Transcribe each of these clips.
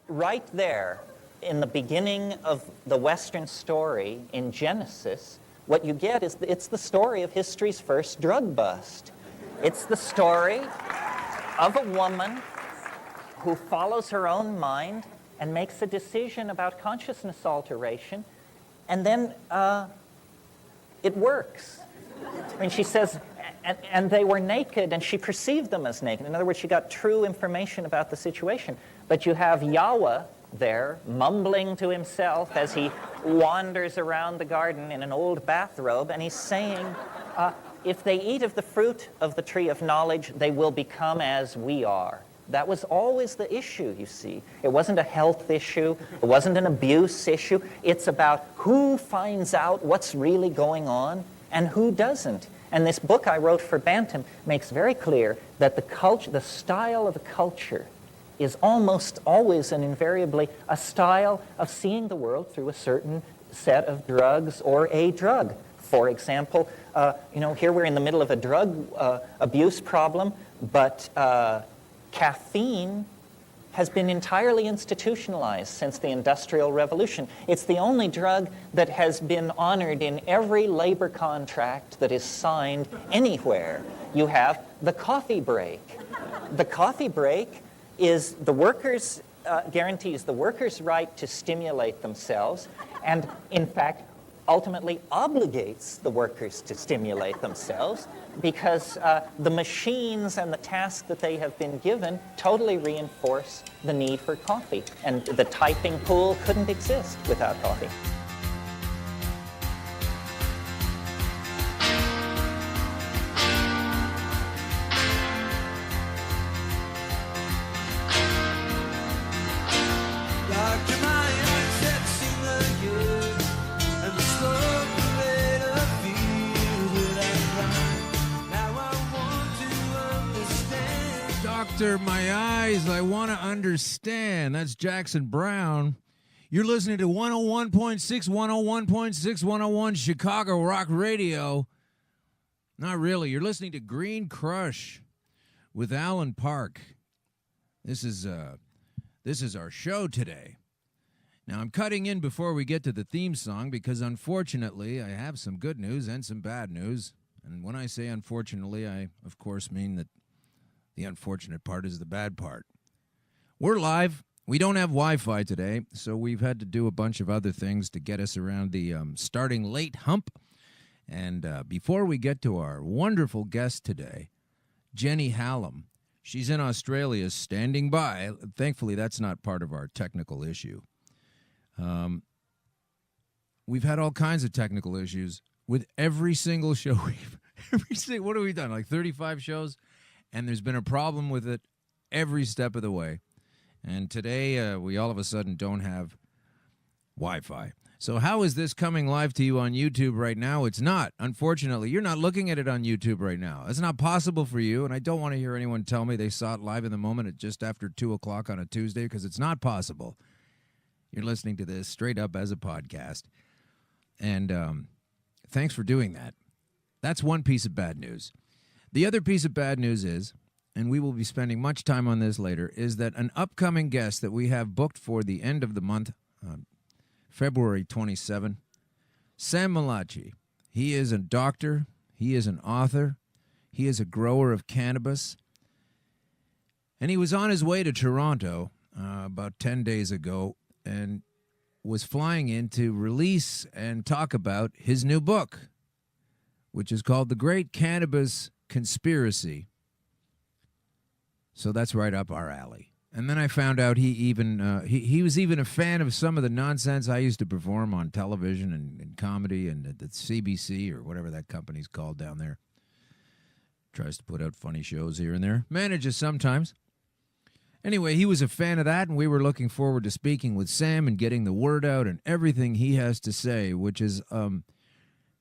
right there in the beginning of the Western story in Genesis, what you get is it's the story of history's first drug bust. It's the story of a woman who follows her own mind and makes a decision about consciousness alteration, and then it works. I mean, she says, and they were naked, and she perceived them as naked. In other words, she got true information about the situation. But you have Yahweh there, mumbling to himself as he wanders around the garden in an old bathrobe, and he's saying, if they eat of the fruit of the tree of knowledge, they will become as we are. That was always the issue, you see. It wasn't a health issue. It wasn't an abuse issue. It's about who finds out what's really going on and who doesn't. And this book I wrote for Bantam makes very clear that the style of a culture is almost always and invariably a style of seeing the world through a certain set of drugs or a drug. For example, here we're in the middle of a drug abuse problem, but caffeine has been entirely institutionalized since the Industrial Revolution. It's the only drug that has been honored in every labor contract that is signed anywhere. You have the coffee break. The coffee break is the workers, guarantees the workers' right to stimulate themselves, and in fact ultimately obligates the workers to stimulate themselves, because the machines and the tasks that they have been given totally reinforce the need for coffee. And the typing pool couldn't exist without coffee. My eyes, I want to understand. That's Jackson Brown. You're listening to 101.6, 101.6, 101 Chicago Rock Radio. Not really. You're listening to Green Crush with Alan Park. This is our show today. Now, I'm cutting in before we get to the theme song because, unfortunately, I have some good news and some bad news. And when I say unfortunately, I, of course, mean that the unfortunate part is the bad part. We're live. We don't have Wi-Fi today, so we've had to do a bunch of other things to get us around the starting late hump. And before we get to our wonderful guest today, Jenny Hallam, she's in Australia standing by. Thankfully, that's not part of our technical issue. We've had all kinds of technical issues with every single show. What have we done, like 35 shows? And there's been a problem with it every step of the way. And today, we all of a sudden don't have Wi-Fi. So how is this coming live to you on YouTube right now? It's not. Unfortunately, you're not looking at it on YouTube right now. It's not possible for you, and I don't want to hear anyone tell me they saw it live in the moment at just after 2 o'clock on a Tuesday, because it's not possible. You're listening to this straight up as a podcast. And thanks for doing that. That's one piece of bad news. The other piece of bad news is, and we will be spending much time on this later, is that an upcoming guest that we have booked for the end of the month, February 27, Sam Malachi. He is a doctor. He is an author. He is a grower of cannabis. And he was on his way to Toronto about 10 days ago and was flying in to release and talk about his new book, which is called The Great Cannabis Conspiracy. So that's right up our alley. And then I found out he was even a fan of some of the nonsense I used to perform on television and comedy and the CBC or whatever that company's called down there. Tries to put out funny shows here and there. Manages sometimes. Anyway, he was a fan of that, and we were looking forward to speaking with Sam and getting the word out and everything he has to say, which is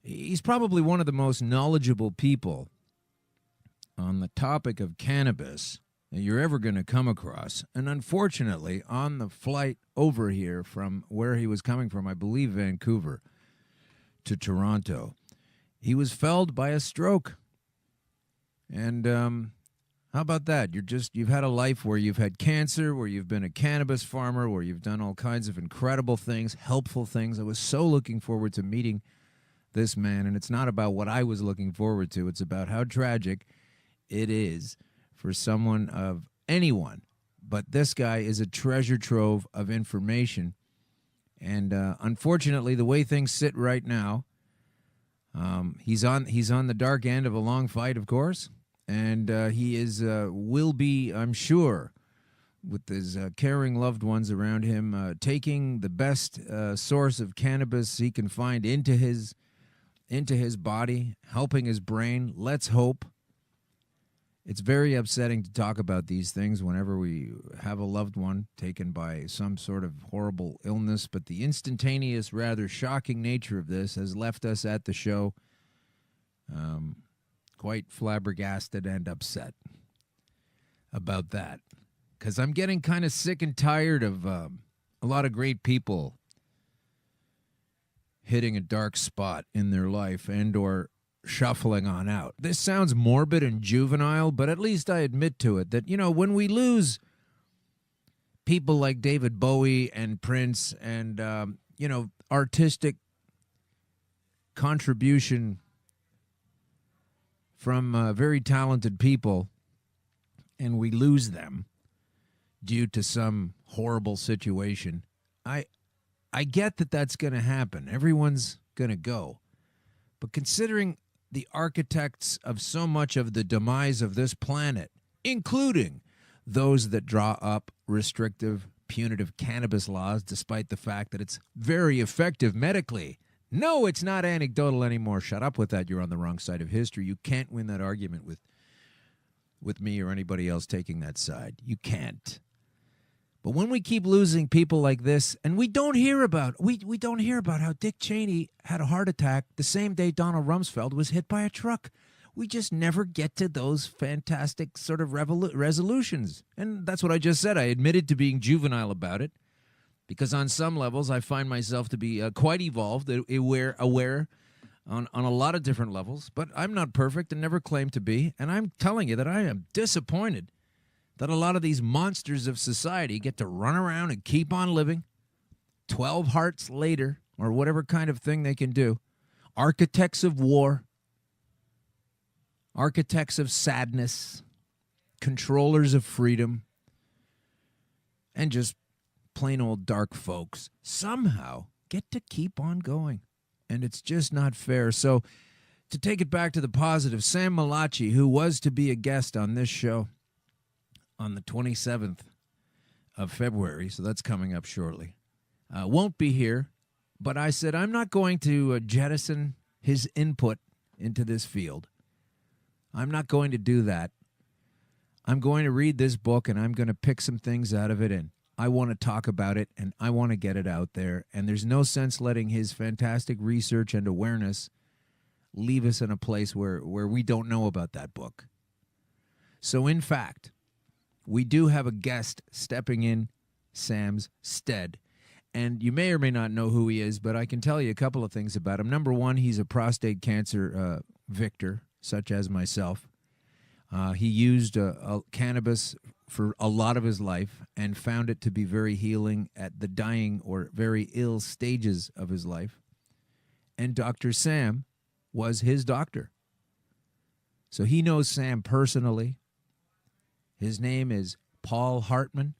he's probably one of the most knowledgeable people on the topic of cannabis that you're ever going to come across. And unfortunately, on the flight over here from where he was coming from, I believe Vancouver, to Toronto, he was felled by a stroke. And How about that? You've had a life where you've had cancer, where you've been a cannabis farmer, where you've done all kinds of incredible things, helpful things. I was so looking forward to meeting this man, and it's not about what I was looking forward to. It's about how tragic it is for someone of anyone. But this guy is a treasure trove of information. And unfortunately, the way things sit right now, he's on the dark end of a long fight, of course. And he will be, I'm sure, with his caring loved ones around him, taking the best source of cannabis he can find into his body, helping his brain. Let's hope. It's very upsetting to talk about these things whenever we have a loved one taken by some sort of horrible illness, but the instantaneous, rather shocking nature of this has left us at the show quite flabbergasted and upset about that, because I'm getting kind of sick and tired of a lot of great people hitting a dark spot in their life and or shuffling on out. This sounds morbid and juvenile, but at least I admit to it that, when we lose people like David Bowie and Prince and, artistic contribution from very talented people, and we lose them due to some horrible situation, I get that that's going to happen. Everyone's going to go. But considering the architects of so much of the demise of this planet, including those that draw up restrictive, punitive cannabis laws, despite the fact that it's very effective medically. No, it's not anecdotal anymore. Shut up with that. You're on the wrong side of history. You can't win that argument with me or anybody else taking that side. You can't. But when we keep losing people like this, and we don't hear about how Dick Cheney had a heart attack the same day Donald Rumsfeld was hit by a truck. We just never get to those fantastic sort of resolutions. And that's what I just said. I admitted to being juvenile about it, because on some levels I find myself to be quite evolved, aware on a lot of different levels. But I'm not perfect and never claim to be. And I'm telling you that I am disappointed that a lot of these monsters of society get to run around and keep on living 12 hearts later, or whatever kind of thing they can do. Architects of war, architects of sadness, controllers of freedom, and just plain old dark folks somehow get to keep on going. And it's just not fair. So to take it back to the positive, Sam Malachi, who was to be a guest on this show on the 27th of February, so that's coming up shortly, won't be here. But I said I'm not going to jettison his input into this field. I'm not going to do that. I'm going to read this book, and I'm going to pick some things out of it, and I want to talk about it, and I want to get it out there. And there's no sense letting his fantastic research and awareness leave us in a place where we don't know about that book. So, in fact, we do have a guest stepping in Sam's stead. And you may or may not know who he is, but I can tell you a couple of things about him. Number one, he's a prostate cancer victor, such as myself. He used cannabis for a lot of his life and found it to be very healing at the dying or very ill stages of his life. And Dr. Sam was his doctor. So he knows Sam personally. His name is Paul Hartman.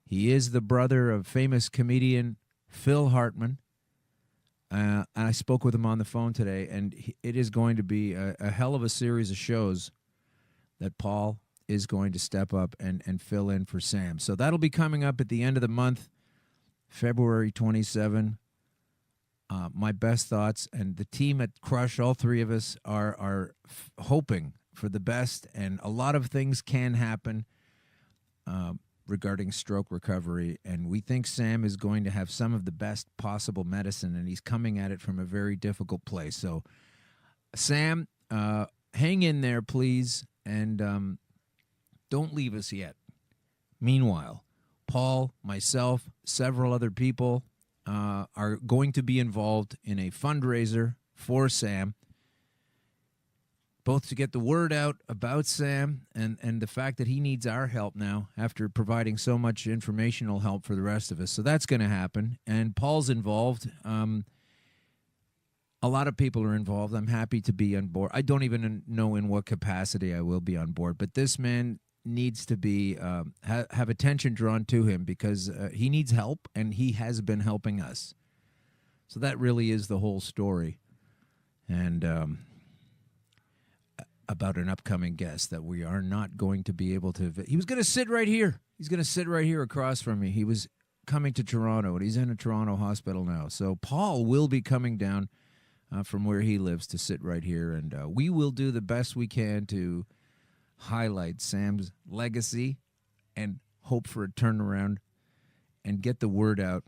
He is the brother of famous comedian Phil Hartman. And I spoke with him on the phone today, and it is going to be a hell of a series of shows that Paul is going to step up and fill in for Sam. So that'll be coming up at the end of the month, February 27. My best thoughts, and the team at Crush, all three of us, are hoping for the best, and a lot of things can happen regarding stroke recovery, and we think Sam is going to have some of the best possible medicine, and he's coming at it from a very difficult place. So, Sam, hang in there, please, and don't leave us yet. Meanwhile, Paul, myself, several other people are going to be involved in a fundraiser for Sam. both to get the word out about Sam and the fact that he needs our help now after providing so much informational help for the rest of us. So that's going to happen. And Paul's involved. A lot of people are involved. I'm happy to be on board. I don't even know in what capacity I will be on board, but this man needs to be have attention drawn to him because he needs help, and he has been helping us. So that really is the whole story. And about an upcoming guest that we are not going to be able to... He was going to sit right here. He's going to sit right here across from me. He was coming to Toronto, and he's in a Toronto hospital now. So Paul will be coming down from where he lives to sit right here, and we will do the best we can to highlight Sam's legacy and hope for a turnaround and get the word out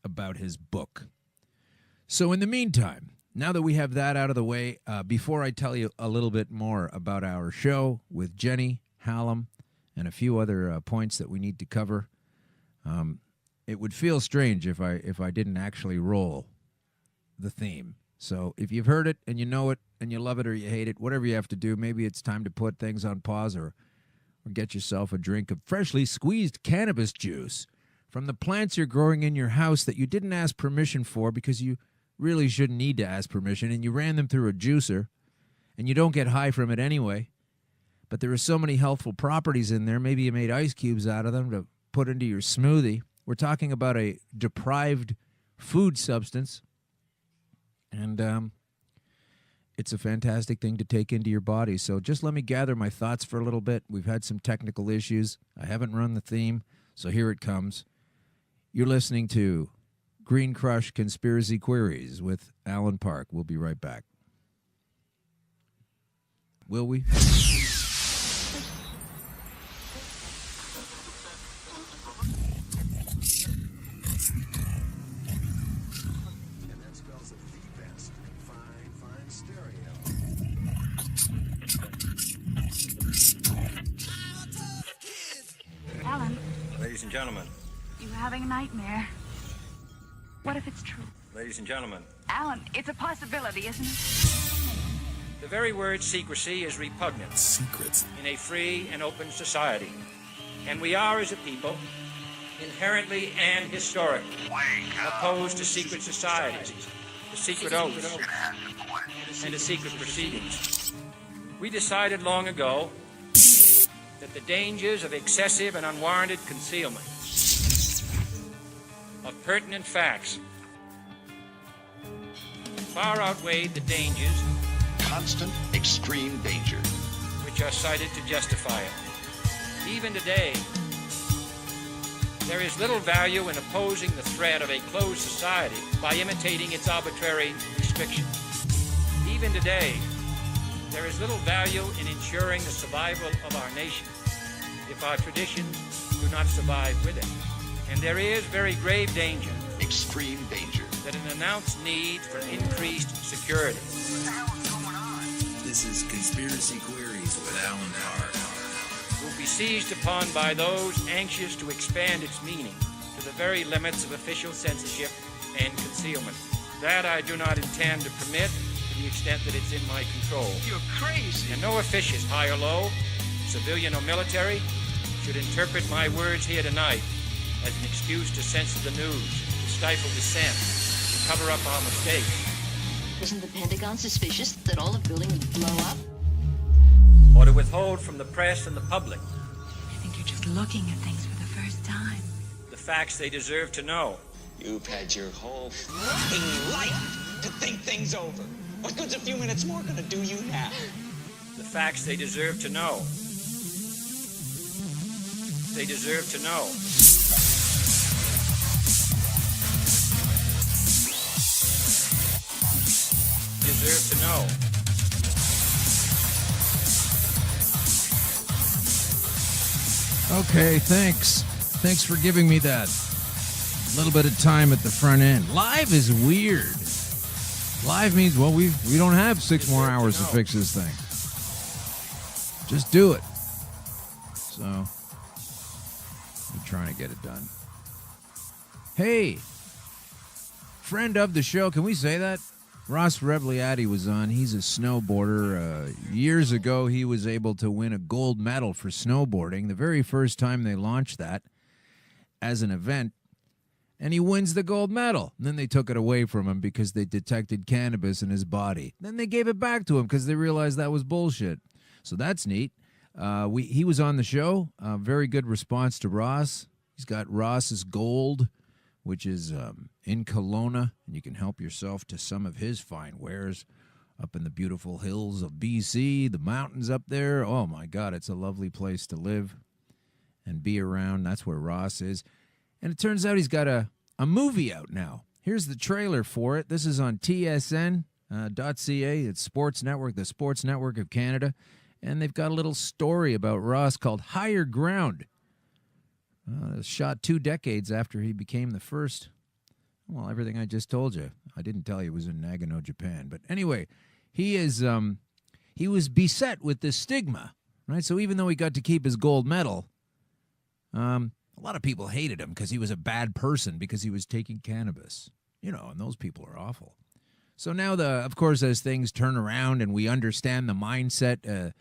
about his book. So in the meantime, now that we have that out of the way, before I tell you a little bit more about our show with Jenny, Hallam, and a few other points that we need to cover, it would feel strange if I didn't actually roll the theme. So if you've heard it and you know it and you love it or you hate it, whatever you have to do, maybe it's time to put things on pause or get yourself a drink of freshly squeezed cannabis juice from the plants you're growing in your house that you didn't ask permission for because you really shouldn't need to ask permission, and you ran them through a juicer, and you don't get high from it anyway. But there are so many healthful properties in there. Maybe you made ice cubes out of them to put into your smoothie. We're talking about a deprived food substance. And it's a fantastic thing to take into your body. So just let me gather my thoughts for a little bit. We've had some technical issues. I haven't run the theme, so here it comes. You're listening to Green Crush Conspiracy Queries with Alan Park. We'll be right back. Will we? Alan, Ladies and gentlemen, you're having a nightmare. What if it's true? ladies and gentlemen, Alan, it's a possibility, isn't it? the very word secrecy is repugnant Secrets. in a free and open society. And we are, as a people, inherently and historically opposed to secret societies, to secret oaths, and to secret proceedings. We decided long ago that the dangers of excessive and unwarranted concealment of pertinent facts far outweighed the dangers Constant, extreme danger. which are cited to justify it. Even today, there is little value in opposing the threat of a closed society by imitating its arbitrary restrictions. Even today, there is little value in ensuring the survival of our nation if our traditions do not survive with it. And there is very grave danger Extreme danger. that an announced need for increased security This is Conspiracy Queries with Alan Park. will be seized upon by those anxious to expand its meaning to the very limits of official censorship and concealment. That I do not intend to permit to the extent that it's in my control. You're crazy. And no officious, high or low, civilian or military, should interpret my words here tonight as an excuse to censor the news, to stifle dissent, to cover up our mistakes, Isn't the Pentagon suspicious that all the building would blow up? or to withhold from the press and the public I think you're just looking at things for the first time. the facts they deserve to know. You've had your whole f***ing life to think things over. What good's a few minutes more gonna do you now? The facts they deserve to know. They deserve to know. Deserve to know. Okay, thanks. Thanks for giving me that little bit of time at the front end. Live is weird. Live means, well, we don't have 6 more hours to fix this thing. Just do it. So, I'm trying to get it done. Hey, friend of the show, can we say that? Ross Rebliati was on. He's a snowboarder. Years ago, he was able to win a gold medal for snowboarding, the very first time they launched that as an event, and he wins the gold medal. And then they took it away from him because they detected cannabis in his body. Then they gave it back to him because they realized that was bullshit. So that's neat. He was on the show. Very good response to Ross. He's got Ross's Gold, which is in Kelowna, and you can help yourself to some of his fine wares up in the beautiful hills of BC, the mountains up there. Oh, my God, it's a lovely place to live and be around. That's where Ross is. And it turns out he's got a movie out now. Here's the trailer for it. This is on tsn.ca. It's Sports Network, the Sports Network of Canada. And they've got a little story about Ross called Higher Ground. It was shot 2 decades after he became the first. Well, everything I just told you. I didn't tell you it was in Nagano, Japan. But anyway, he was beset with this stigma, right? So even though he got to keep his gold medal, a lot of people hated him because he was a bad person because he was taking cannabis. And those people are awful. So now, of course, as things turn around and we understand the mindset,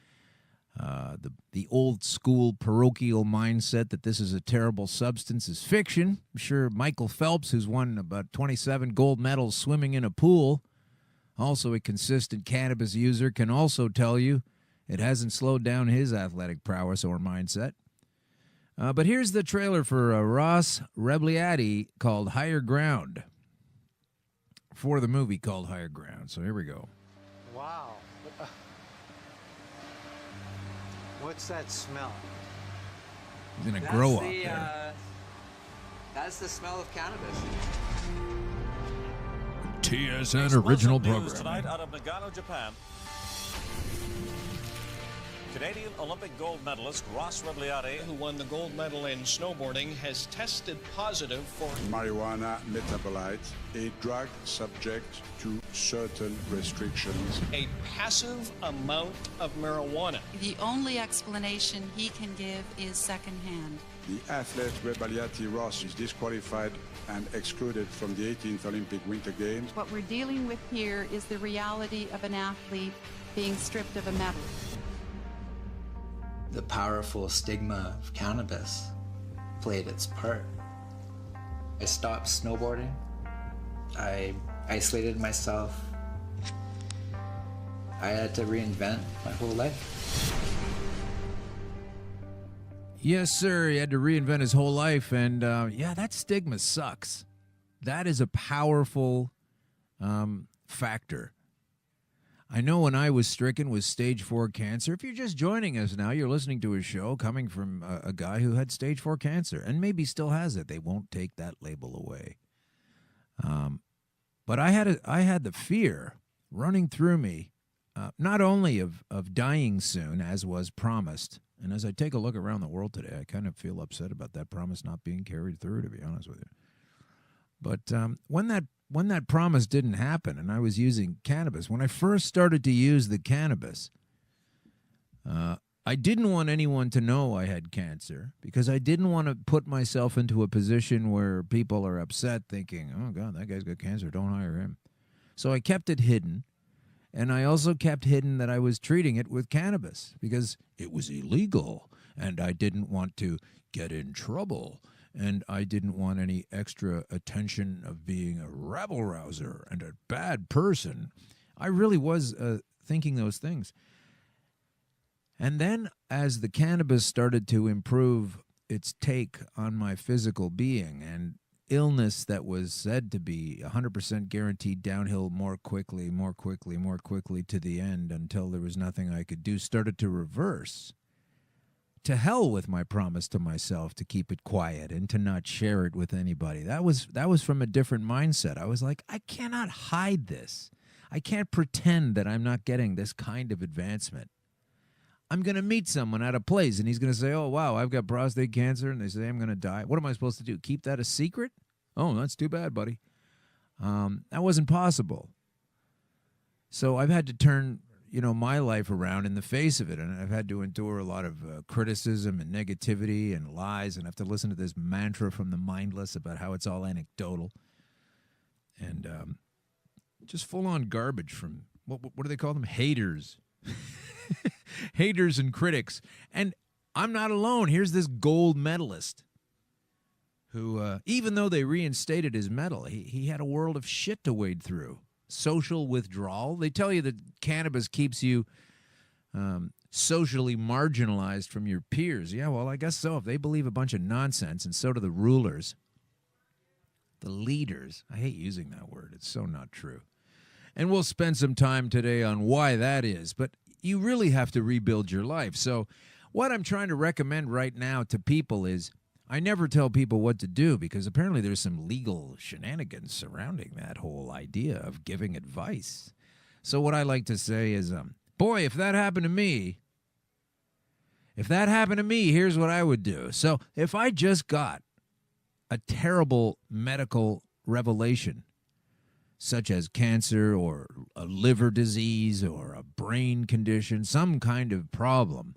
the old school parochial mindset that this is a terrible substance is fiction. I'm sure Michael Phelps, who's won about 27 gold medals swimming in a pool, also a consistent cannabis user, can also tell you it hasn't slowed down his athletic prowess or mindset. But here's the trailer for Ross Rebliati called Higher Ground, for the movie called Higher Ground. So here we go. Wow. What's that smell? He's going to grow up there. That's the smell of cannabis. TSN original program. Tonight out of Nagano, Japan. Canadian Olympic gold medalist Ross Rebliati, who won the gold medal in snowboarding, has tested positive for marijuana metabolite, a drug subject to certain restrictions. A passive amount of marijuana. The only explanation he can give is secondhand. The athlete Rebliati Ross is disqualified and excluded from the 18th Olympic Winter Games. What we're dealing with here is the reality of an athlete being stripped of a medal. The powerful stigma of cannabis played its part. I stopped snowboarding. I isolated myself. I had to reinvent my whole life. Yes, sir. He had to reinvent his whole life. And yeah, that stigma sucks. That is a powerful factor. I know when I was stricken with stage 4 cancer, if you're just joining us now, you're listening to a show coming from a guy who had stage 4 cancer and maybe still has it. They won't take that label away. But I had the fear running through me, not only of dying soon, as was promised. And as I take a look around the world today, I kind of feel upset about that promise not being carried through, to be honest with you. But when that promise didn't happen and I was using cannabis, when I first started to use the cannabis, I didn't want anyone to know I had cancer because I didn't want to put myself into a position where people are upset thinking, oh, God, that guy's got cancer, don't hire him. So I kept it hidden, and I also kept hidden that I was treating it with cannabis because it was illegal, and I didn't want to get in trouble. And I didn't want any extra attention of being a rabble-rouser and a bad person. I really was thinking those things. And then as the cannabis started to improve its take on my physical being and illness that was said to be 100% guaranteed downhill more quickly to the end until there was nothing I could do, started to reverse. To hell with my promise to myself to keep it quiet and to not share it with anybody. That was from a different mindset. I was like, I cannot hide this. I can't pretend that I'm not getting this kind of advancement. I'm going to meet someone at a place, and he's going to say, oh, wow, I've got prostate cancer, and they say I'm going to die. What am I supposed to do, keep that a secret? Oh, that's too bad, buddy. That wasn't possible. So I've had to turn my life around in the face of it. And I've had to endure a lot of criticism and negativity and lies and have to listen to this mantra from the mindless about how it's all anecdotal. And Just full-on garbage from, what do they call them? Haters. Haters and critics. And I'm not alone. Here's this gold medalist who, even though they reinstated his medal, he had a world of shit to wade through. Social withdrawal. They tell you that cannabis keeps you socially marginalized from your peers. Yeah, well, I guess so. If they believe a bunch of nonsense, and so do the rulers, the leaders. I hate using that word. It's so not true. And we'll spend some time today on why that is. But you really have to rebuild your life. So what I'm trying to recommend right now to people is, I never tell people what to do because apparently there's some legal shenanigans surrounding that whole idea of giving advice. So what I like to say is, boy, if that happened to me, here's what I would do. So if I just got a terrible medical revelation, such as cancer or a liver disease or a brain condition, some kind of problem,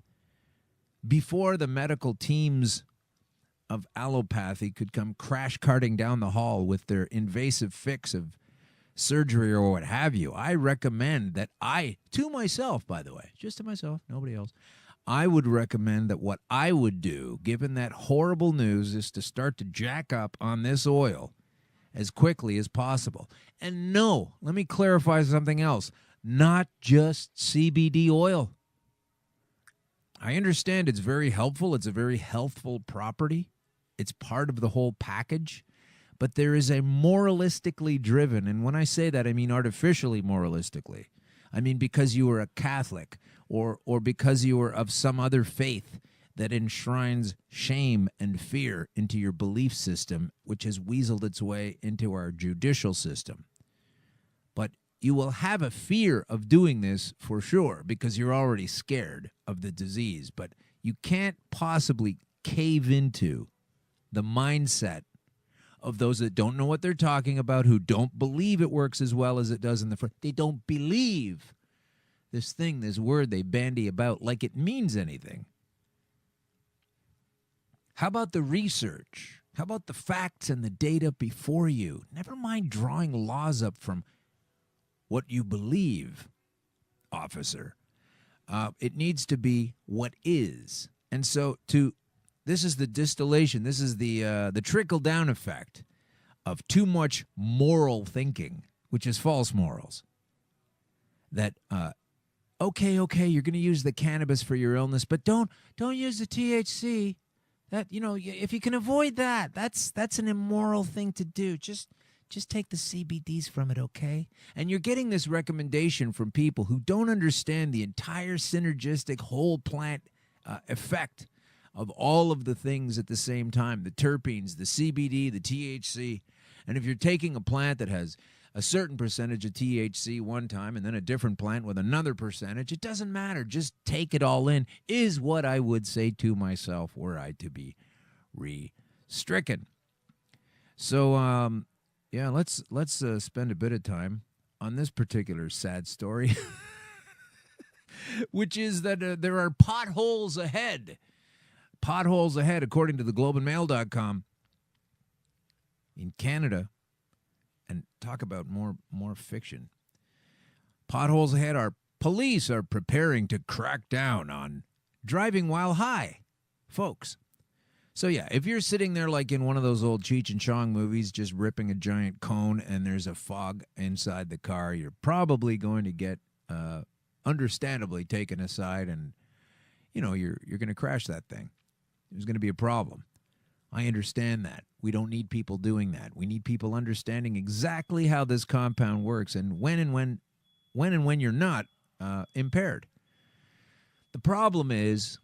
before the medical teams of allopathy could come crash carting down the hall with their invasive fix of surgery or what have you, I recommend that to myself, by the way, just to myself, nobody else, I would recommend that what I would do, given that horrible news, is to start to jack up on this oil as quickly as possible. And no, let me clarify something else, not just CBD oil. I understand it's very helpful. It's a very healthful property. It's part of the whole package. But there is a moralistically driven, and when I say that, I mean artificially moralistically. I mean because you are a Catholic or because you are of some other faith that enshrines shame and fear into your belief system, which has weaseled its way into our judicial system. But you will have a fear of doing this for sure because you're already scared of the disease. But you can't possibly cave into the mindset of those that don't know what they're talking about, who don't believe it works as well as it does in the front. They don't believe this thing, this word they bandy about like it means anything. How about the research? How about the facts and the data before you? Never mind drawing laws up from what you believe, officer. It needs to be what is. And so this is the distillation. This is the trickle-down effect of too much moral thinking, which is false morals. That, okay, you're going to use the cannabis for your illness, but don't use the THC. That, if you can avoid that, that's an immoral thing to do. Just take the CBDs from it, okay? And you're getting this recommendation from people who don't understand the entire synergistic whole plant effect of all of the things at the same time, the terpenes, the CBD, the THC. And if you're taking a plant that has a certain percentage of THC one time and then a different plant with another percentage, it doesn't matter. Just take it all in, is what I would say to myself were I to be restricken. So, yeah, let's spend a bit of time on this particular sad story, which is that there are potholes ahead. Potholes ahead, according to the globeandmail.com, in Canada. And talk about more fiction. Potholes ahead. Our police are preparing to crack down on driving while high, folks. So yeah, if you're sitting there like in one of those old Cheech and Chong movies, just ripping a giant cone and there's a fog inside the car, you're probably going to get understandably taken aside, and you're going to crash that thing. There's going to be a problem. I understand that. We don't need people doing that. We need people understanding exactly how this compound works and when you're not impaired. The problem is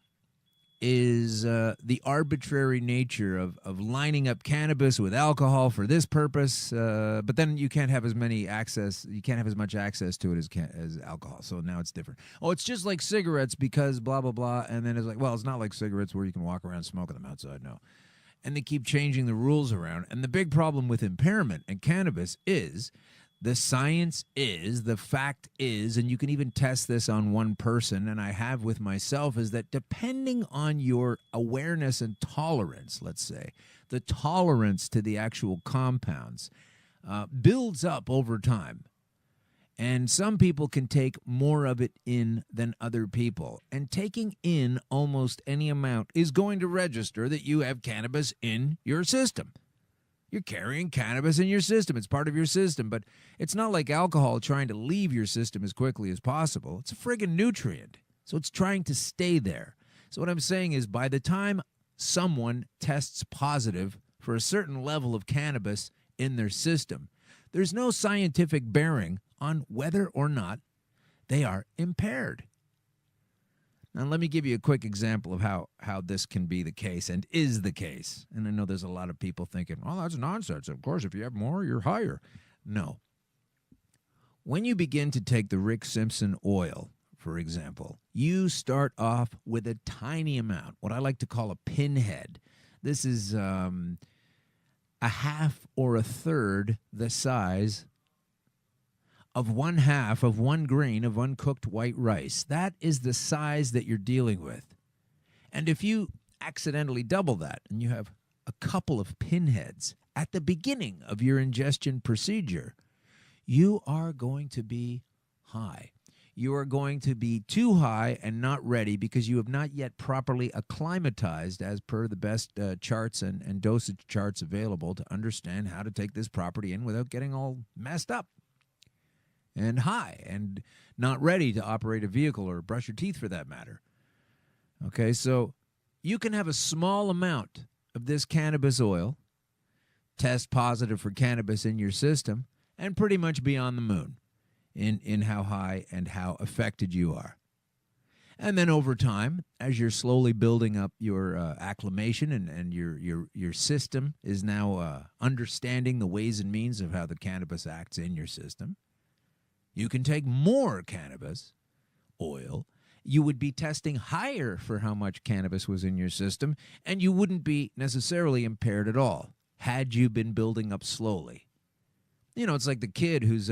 the arbitrary nature of lining up cannabis with alcohol for this purpose, but then you can't have as much access to it as alcohol. So now it's different. Oh, it's just like cigarettes because blah blah blah, and then it's like, well, it's not like cigarettes where you can walk around smoking them outside. No. And they keep changing the rules around. And the big problem with impairment and cannabis is the science is, the fact is, and you can even test this on one person, and I have with myself, is that depending on your awareness and tolerance, let's say, the tolerance to the actual compounds builds up over time. And some people can take more of it in than other people. And taking in almost any amount is going to register that you have cannabis in your system. You're carrying cannabis in your system. It's part of your system. But it's not like alcohol trying to leave your system as quickly as possible. It's a friggin' nutrient. So it's trying to stay there. So what I'm saying is by the time someone tests positive for a certain level of cannabis in their system, there's no scientific bearing on whether or not they are impaired. Now, let me give you a quick example of how this can be the case and is the case. And I know there's a lot of people thinking, well, that's nonsense. Of course, if you have more, you're higher. No. When you begin to take the Rick Simpson oil, for example, you start off with a tiny amount, what I like to call a pinhead. This is a half or a third the size of 1/2 of 1 grain of uncooked white rice. That is the size that you're dealing with. And if you accidentally double that and you have a couple of pinheads at the beginning of your ingestion procedure, you are going to be high. You are going to be too high and not ready because you have not yet properly acclimatized as per the best charts and dosage charts available to understand how to take this property in without getting all messed up and high and not ready to operate a vehicle or brush your teeth for that matter. Okay, so you can have a small amount of this cannabis oil, test positive for cannabis in your system, and pretty much be on the moon in how high and how affected you are. And then over time, as you're slowly building up your acclimation and your system is now understanding the ways and means of how the cannabis acts in your system, you can take more cannabis oil. You would be testing higher for how much cannabis was in your system, and you wouldn't be necessarily impaired at all had you been building up slowly. You know, it's like the kid who's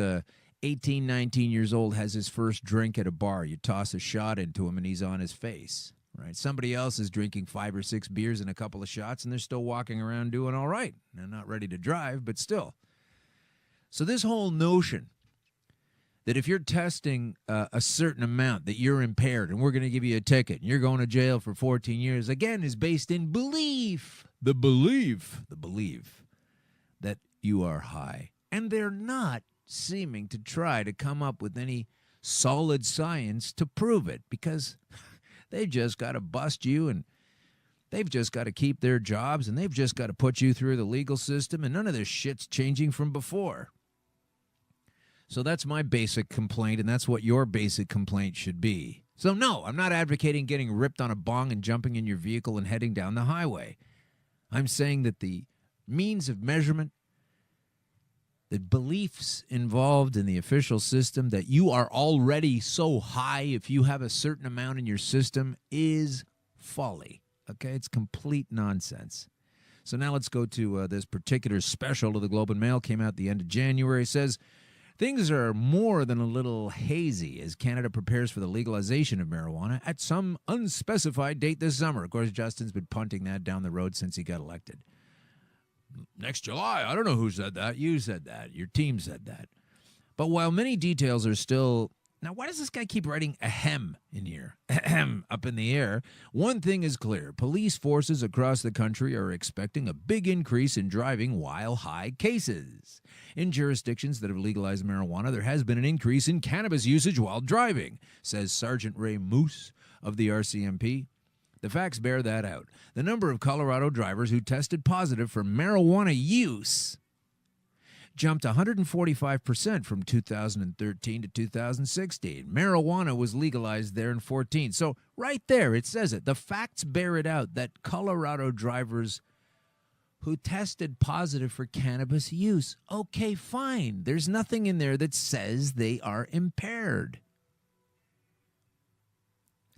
18, 19 years old, has his first drink at a bar. You toss a shot into him, and he's on his face, right? Somebody else is drinking 5 or 6 beers and a couple of shots, and they're still walking around doing all right. They're not ready to drive, but still. So this whole notion that if you're testing a certain amount that you're impaired and we're going to give you a ticket and you're going to jail for 14 years, again, is based in belief. The belief that you are high. And they're not seeming to try to come up with any solid science to prove it because they've just got to bust you and they've just got to keep their jobs and they've just got to put you through the legal system and none of this shit's changing from before. So that's my basic complaint, and that's what your basic complaint should be. So no, I'm not advocating getting ripped on a bong and jumping in your vehicle and heading down the highway. I'm saying that the means of measurement, the beliefs involved in the official system that you are already so high if you have a certain amount in your system is folly. Okay, it's complete nonsense. So now let's go to this particular special of the Globe and Mail. Came out the end of January. It says, things are more than a little hazy as Canada prepares for the legalization of marijuana at some unspecified date this summer. Of course, Justin's been punting that down the road since he got elected. Next July. I don't know who said that. You said that. Your team said that. But while many details are still... Now, why does this guy keep writing ahem in here? Ahem up in the air. One thing is clear. Police forces across the country are expecting a big increase in driving while high cases. In jurisdictions that have legalized marijuana, there has been an increase in cannabis usage while driving, says Sergeant Ray Moose of the RCMP. The facts bear that out. The number of Colorado drivers who tested positive for marijuana use jumped 145% from 2013 to 2016. Marijuana was legalized there in 2014. So right there, it says it. The facts bear it out that Colorado drivers who tested positive for cannabis use, okay, fine. There's nothing in there that says they are impaired.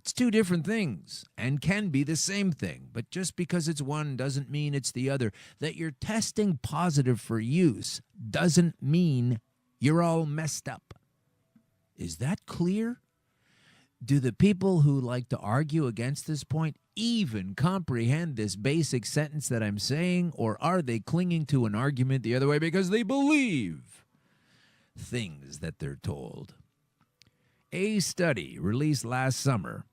It's two different things and can be the same thing, but just because it's one doesn't mean it's the other. That you're testing positive for use doesn't mean you're all messed up. Is that clear? Do the people who like to argue against this point even comprehend this basic sentence that I'm saying, or are they clinging to an argument the other way because they believe things that they're told. A study released last summer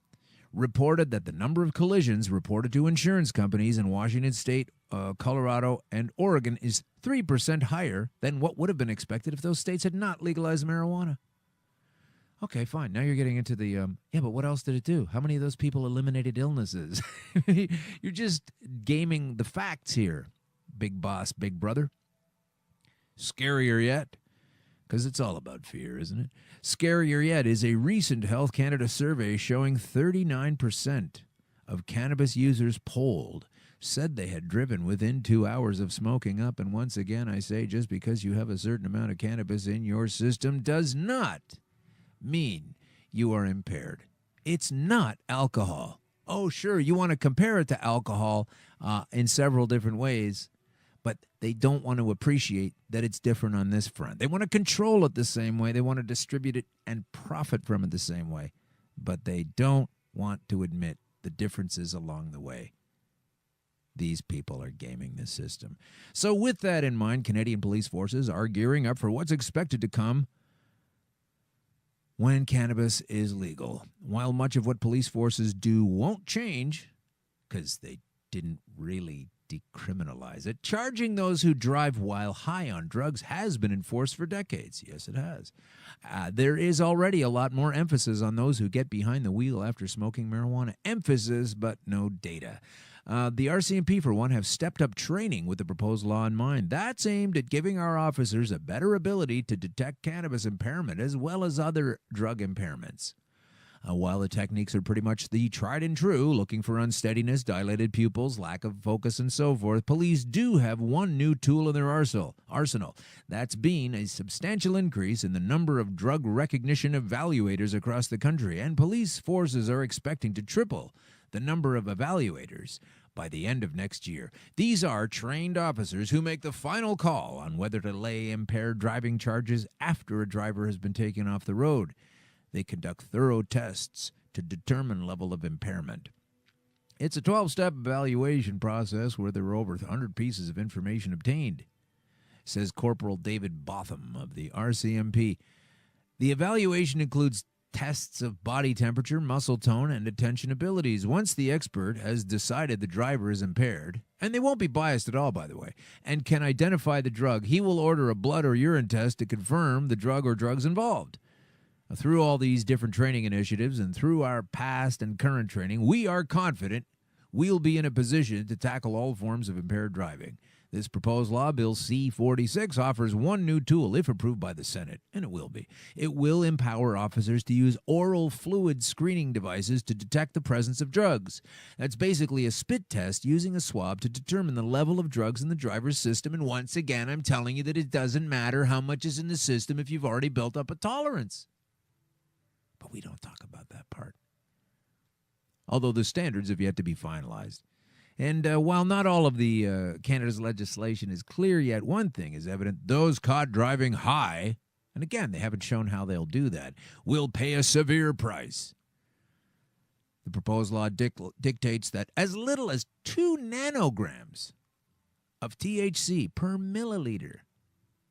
reported that the number of collisions reported to insurance companies in Washington State, Colorado, and Oregon is 3% higher than what would have been expected if those states had not legalized marijuana. Okay, fine. Now you're getting into the, yeah, but what else did it do? How many of those people eliminated illnesses? You're just gaming the facts here, big boss, big brother. Scarier yet, because it's all about fear, isn't it? Scarier yet is a recent Health Canada survey showing 39% of cannabis users polled said they had driven within 2 hours of smoking up. And once again, I say just because you have a certain amount of cannabis in your system does not mean you are impaired. It's not alcohol. Oh, sure, you want to compare it to alcohol in several different ways, but they don't want to appreciate that it's different on this front. They want to control it the same way. They want to distribute it and profit from it the same way, but they don't want to admit the differences along the way. These people are gaming the system. So with that in mind, Canadian police forces are gearing up for what's expected to come when cannabis is legal. While much of what police forces do won't change, because they didn't really decriminalize it, charging those who drive while high on drugs has been enforced for decades. Yes, it has. There is already a lot more emphasis on those who get behind the wheel after smoking marijuana. Emphasis, but no data. The RCMP, for one, have stepped up training with the proposed law in mind. That's aimed at giving our officers a better ability to detect cannabis impairment as well as other drug impairments. While the techniques are pretty much the tried and true, looking for unsteadiness, dilated pupils, lack of focus, and so forth, police do have one new tool in their arsenal. That's been a substantial increase in the number of drug recognition evaluators across the country, and police forces are expecting to triple the number of evaluators by the end of next year. These are trained officers who make the final call on whether to lay impaired driving charges after a driver has been taken off the road. They conduct thorough tests to determine level of impairment. It's a 12-step evaluation process where there are over 100 pieces of information obtained, says Corporal David Botham of the RCMP. The evaluation includes tests of body temperature, muscle tone, and attention abilities. Once the expert has decided the driver is impaired, and they won't be biased at all, by the way, and can identify the drug, he will order a blood or urine test to confirm the drug or drugs involved. Through all these different training initiatives and through our past and current training, we are confident we'll be in a position to tackle all forms of impaired driving. This proposed law, Bill C-46, offers one new tool, if approved by the Senate, and it will be. It will empower officers to use oral fluid screening devices to detect the presence of drugs. That's basically a spit test using a swab to determine the level of drugs in the driver's system, and once again, I'm telling you that it doesn't matter how much is in the system if you've already built up a tolerance. But we don't talk about that part. Although the standards have yet to be finalized. And while not all of the Canada's legislation is clear yet, one thing is evident. Those caught driving high, and again, they haven't shown how they'll do that, will pay a severe price. The proposed law dictates that as little as 2 nanograms of THC per milliliter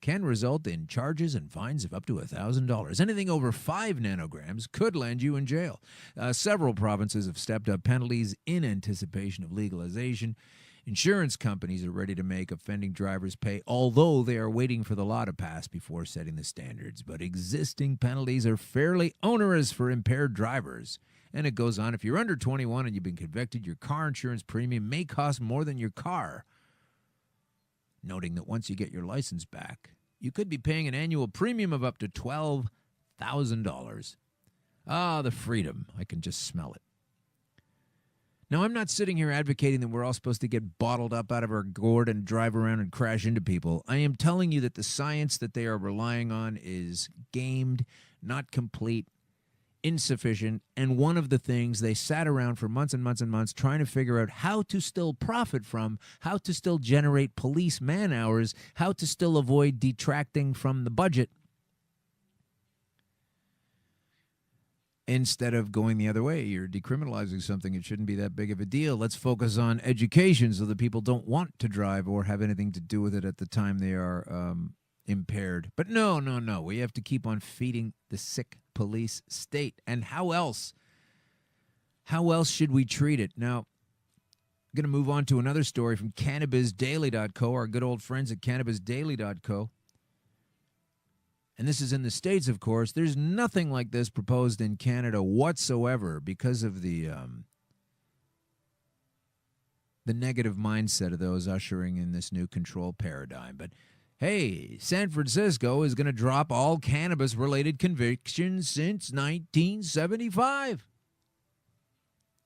can result in charges and fines of up to $1,000. Anything over 5 nanograms could land you in jail. Several provinces have stepped up penalties in anticipation of legalization. Insurance companies are ready to make offending drivers pay, although they are waiting for the law to pass before setting the standards. But existing penalties are fairly onerous for impaired drivers. And it goes on, if you're under 21 and you've been convicted, your car insurance premium may cost more than your car. Noting that once you get your license back, you could be paying an annual premium of up to $12,000. Ah, the freedom. I can just smell it. Now, I'm not sitting here advocating that we're all supposed to get bottled up out of our gourd and drive around and crash into people. I am telling you that the science that they are relying on is gamed, not complete, insufficient, and one of the things they sat around for months and months and months trying to figure out how to still profit from, how to still generate police man hours, how to still avoid detracting from the budget, instead of going the other way. You're decriminalizing something. It shouldn't be that big of a deal. Let's focus on education so that people don't want to drive or have anything to do with it at the time they are impaired. But no. We have to keep on feeding the sick police state. And how else? How else should we treat it? Now, I'm going to move on to another story from cannabisdaily.co, our good old friends at cannabisdaily.co. And this is in the States, of course. There's nothing like this proposed in Canada whatsoever because of the negative mindset of those ushering in this new control paradigm. But hey, San Francisco is going to drop all cannabis-related convictions since 1975.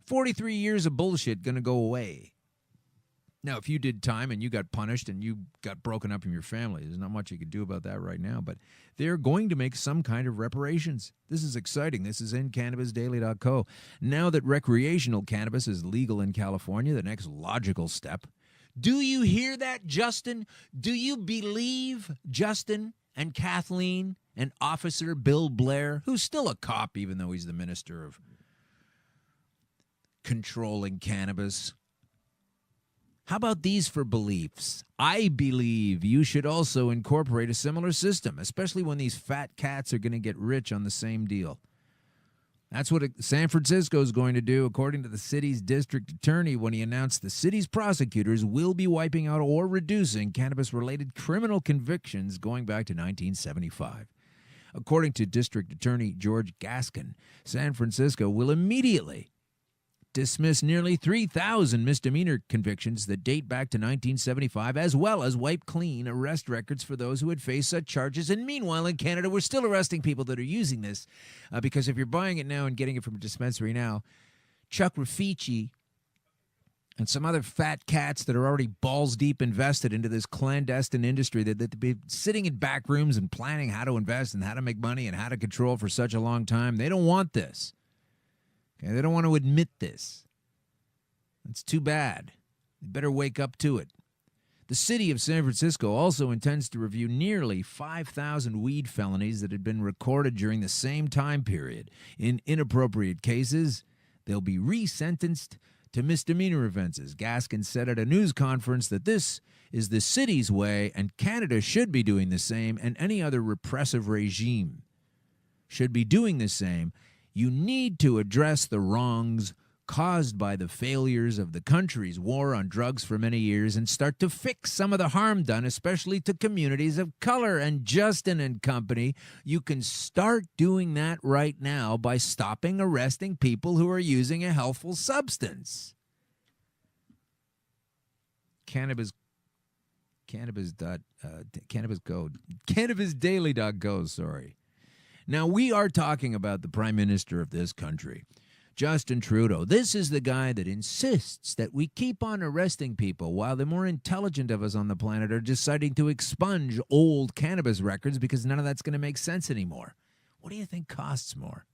43 years of bullshit going to go away. Now, if you did time and you got punished and you got broken up from your family, there's not much you could do about that right now, but they're going to make some kind of reparations. This is exciting. This is in cannabisdaily.co. Now that recreational cannabis is legal in California, the next logical step. Do you hear that, Justin? Do you believe Justin and Kathleen and Officer Bill Blair, who's still a cop even though he's the minister of controlling cannabis? How about these for beliefs? I believe you should also incorporate a similar system, especially when these fat cats are going to get rich on the same deal. That's what San Francisco is going to do, according to the city's district attorney, when he announced the city's prosecutors will be wiping out or reducing cannabis-related criminal convictions going back to 1975. According to District Attorney George Gaskin, San Francisco will immediately dismiss nearly 3,000 misdemeanor convictions that date back to 1975, as well as wipe clean arrest records for those who had faced such charges. And meanwhile, in Canada, we're still arresting people that are using this because if you're buying it now and getting it from a dispensary now, Chuck Rafici and some other fat cats that are already balls deep invested into this clandestine industry that they've been sitting in back rooms and planning how to invest and how to make money and how to control for such a long time, they don't want this. Okay, they don't want to admit this. It's too bad. They better wake up to it. The city of San Francisco also intends to review nearly 5,000 weed felonies that had been recorded during the same time period. In inappropriate cases, they'll be resentenced to misdemeanor offenses. Gaskin said at a news conference that this is the city's way and Canada should be doing the same, and any other repressive regime should be doing the same. You need to address the wrongs caused by the failures of the country's war on drugs for many years and start to fix some of the harm done, especially to communities of color. And Justin and company, you can start doing that right now by stopping arresting people who are using a healthful substance. Cannabisdaily.go, sorry. Now, we are talking about the Prime Minister of this country, Justin Trudeau. This is the guy that insists that we keep on arresting people while the more intelligent of us on the planet are deciding to expunge old cannabis records because none of that's going to make sense anymore. What do you think costs more?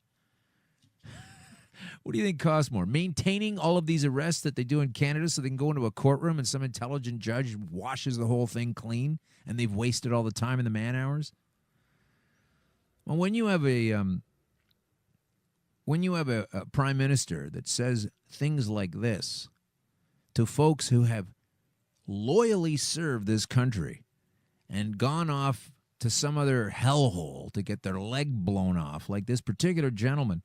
What do you think costs more? Maintaining all of these arrests that they do in Canada so they can go into a courtroom and some intelligent judge washes the whole thing clean and they've wasted all the time and the man hours? Well, when you have a prime minister that says things like this to folks who have loyally served this country and gone off to some other hellhole to get their leg blown off, like this particular gentleman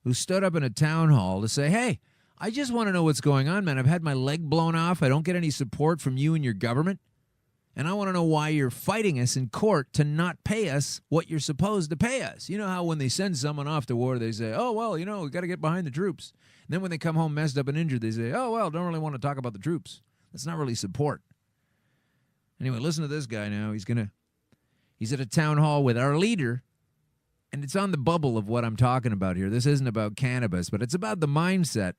who stood up in a town hall to say, hey, I just want to know what's going on, man. I've had my leg blown off. I don't get any support from you and your government. And I want to know why you're fighting us in court to not pay us what you're supposed to pay us. You know how when they send someone off to war, they say, oh, well, we got to get behind the troops. And then when they come home messed up and injured, they say, oh, well, don't really want to talk about the troops. That's not really support. Anyway, listen to this guy now. He's at a town hall with our leader, and it's on the bubble of what I'm talking about here. This isn't about cannabis, but it's about the mindset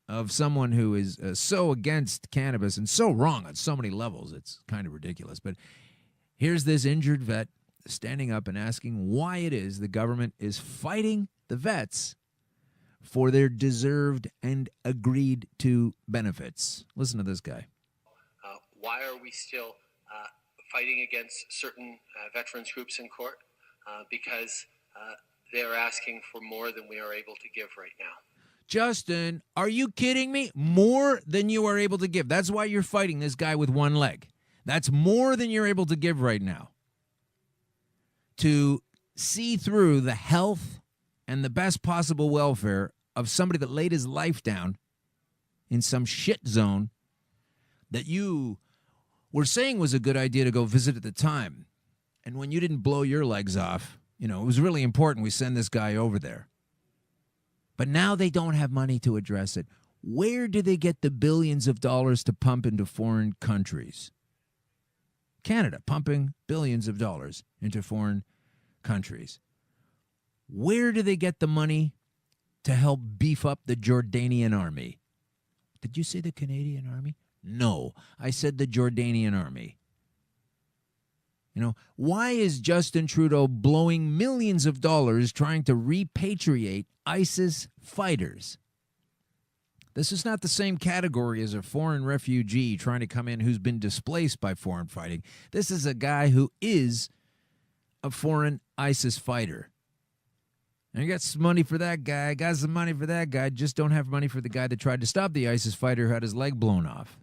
of someone who is so against cannabis and so wrong on so many levels. It's kind of ridiculous. But here's this injured vet standing up and asking why it is the government is fighting the vets for their deserved and agreed to benefits. Listen to this guy. Why are we still fighting against certain veterans groups in court? Because they're asking for more than we are able to give right now. Justin, are you kidding me? More than you are able to give. That's why you're fighting this guy with one leg. That's more than you're able to give right now. To see through the health and the best possible welfare of somebody that laid his life down in some shit zone that you were saying was a good idea to go visit at the time. And when you didn't blow your legs off, it was really important we send this guy over there. But now they don't have money to address it. Where do they get the billions of dollars to pump into foreign countries? Canada pumping billions of dollars into foreign countries. Where do they get the money to help beef up the Jordanian army? Did you say the Canadian army? No, I said the Jordanian army. Why is Justin Trudeau blowing millions of dollars trying to repatriate ISIS fighters? This is not the same category as a foreign refugee trying to come in who's been displaced by foreign fighting. This is a guy who is a foreign ISIS fighter. And you got some money for that guy, got some money for that guy, just don't have money for the guy that tried to stop the ISIS fighter who had his leg blown off.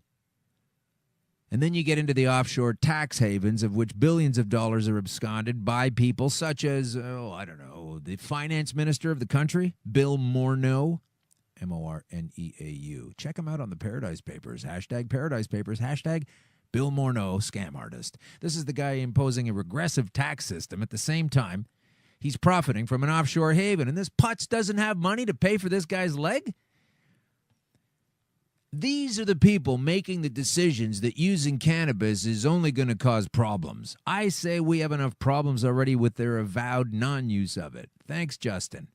And then you get into the offshore tax havens of which billions of dollars are absconded by people such as, the finance minister of the country, Bill Morneau, Morneau. Check him out on the Paradise Papers, #Paradise Papers, #Bill Morneau, scam artist. This is the guy imposing a regressive tax system at the same time he's profiting from an offshore haven. And this putz doesn't have money to pay for this guy's leg? These are the people making the decisions that using cannabis is only going to cause problems. I say we have enough problems already with their avowed non-use of it. Thanks, Justin.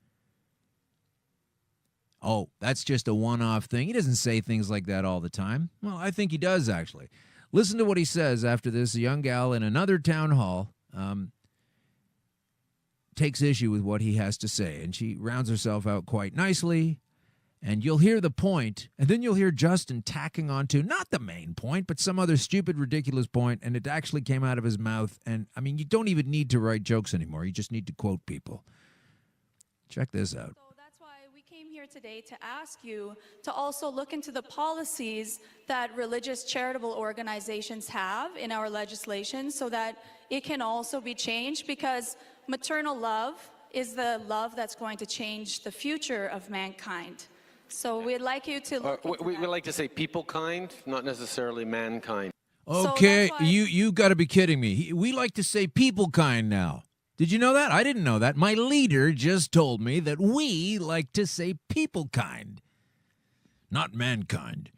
Oh, that's just a one-off thing. He doesn't say things like that all the time. Well, I think he does, actually. Listen to what he says after this. A young gal in another town hall takes issue with what he has to say, and she rounds herself out quite nicely. And you'll hear the point, and then you'll hear Justin tacking onto not the main point, but some other stupid, ridiculous point, and it actually came out of his mouth. And, you don't even need to write jokes anymore. You just need to quote people. Check this out. So that's why we came here today to ask you to also look into the policies that religious charitable organizations have in our legislation so that it can also be changed, because maternal love is the love that's going to change the future of mankind. So we'd like you to look into we like to say people kind, not necessarily mankind. Okay, you got to be kidding me. We like to say people kind now. Did you know that? I didn't know that. My leader just told me that we like to say people kind, not mankind.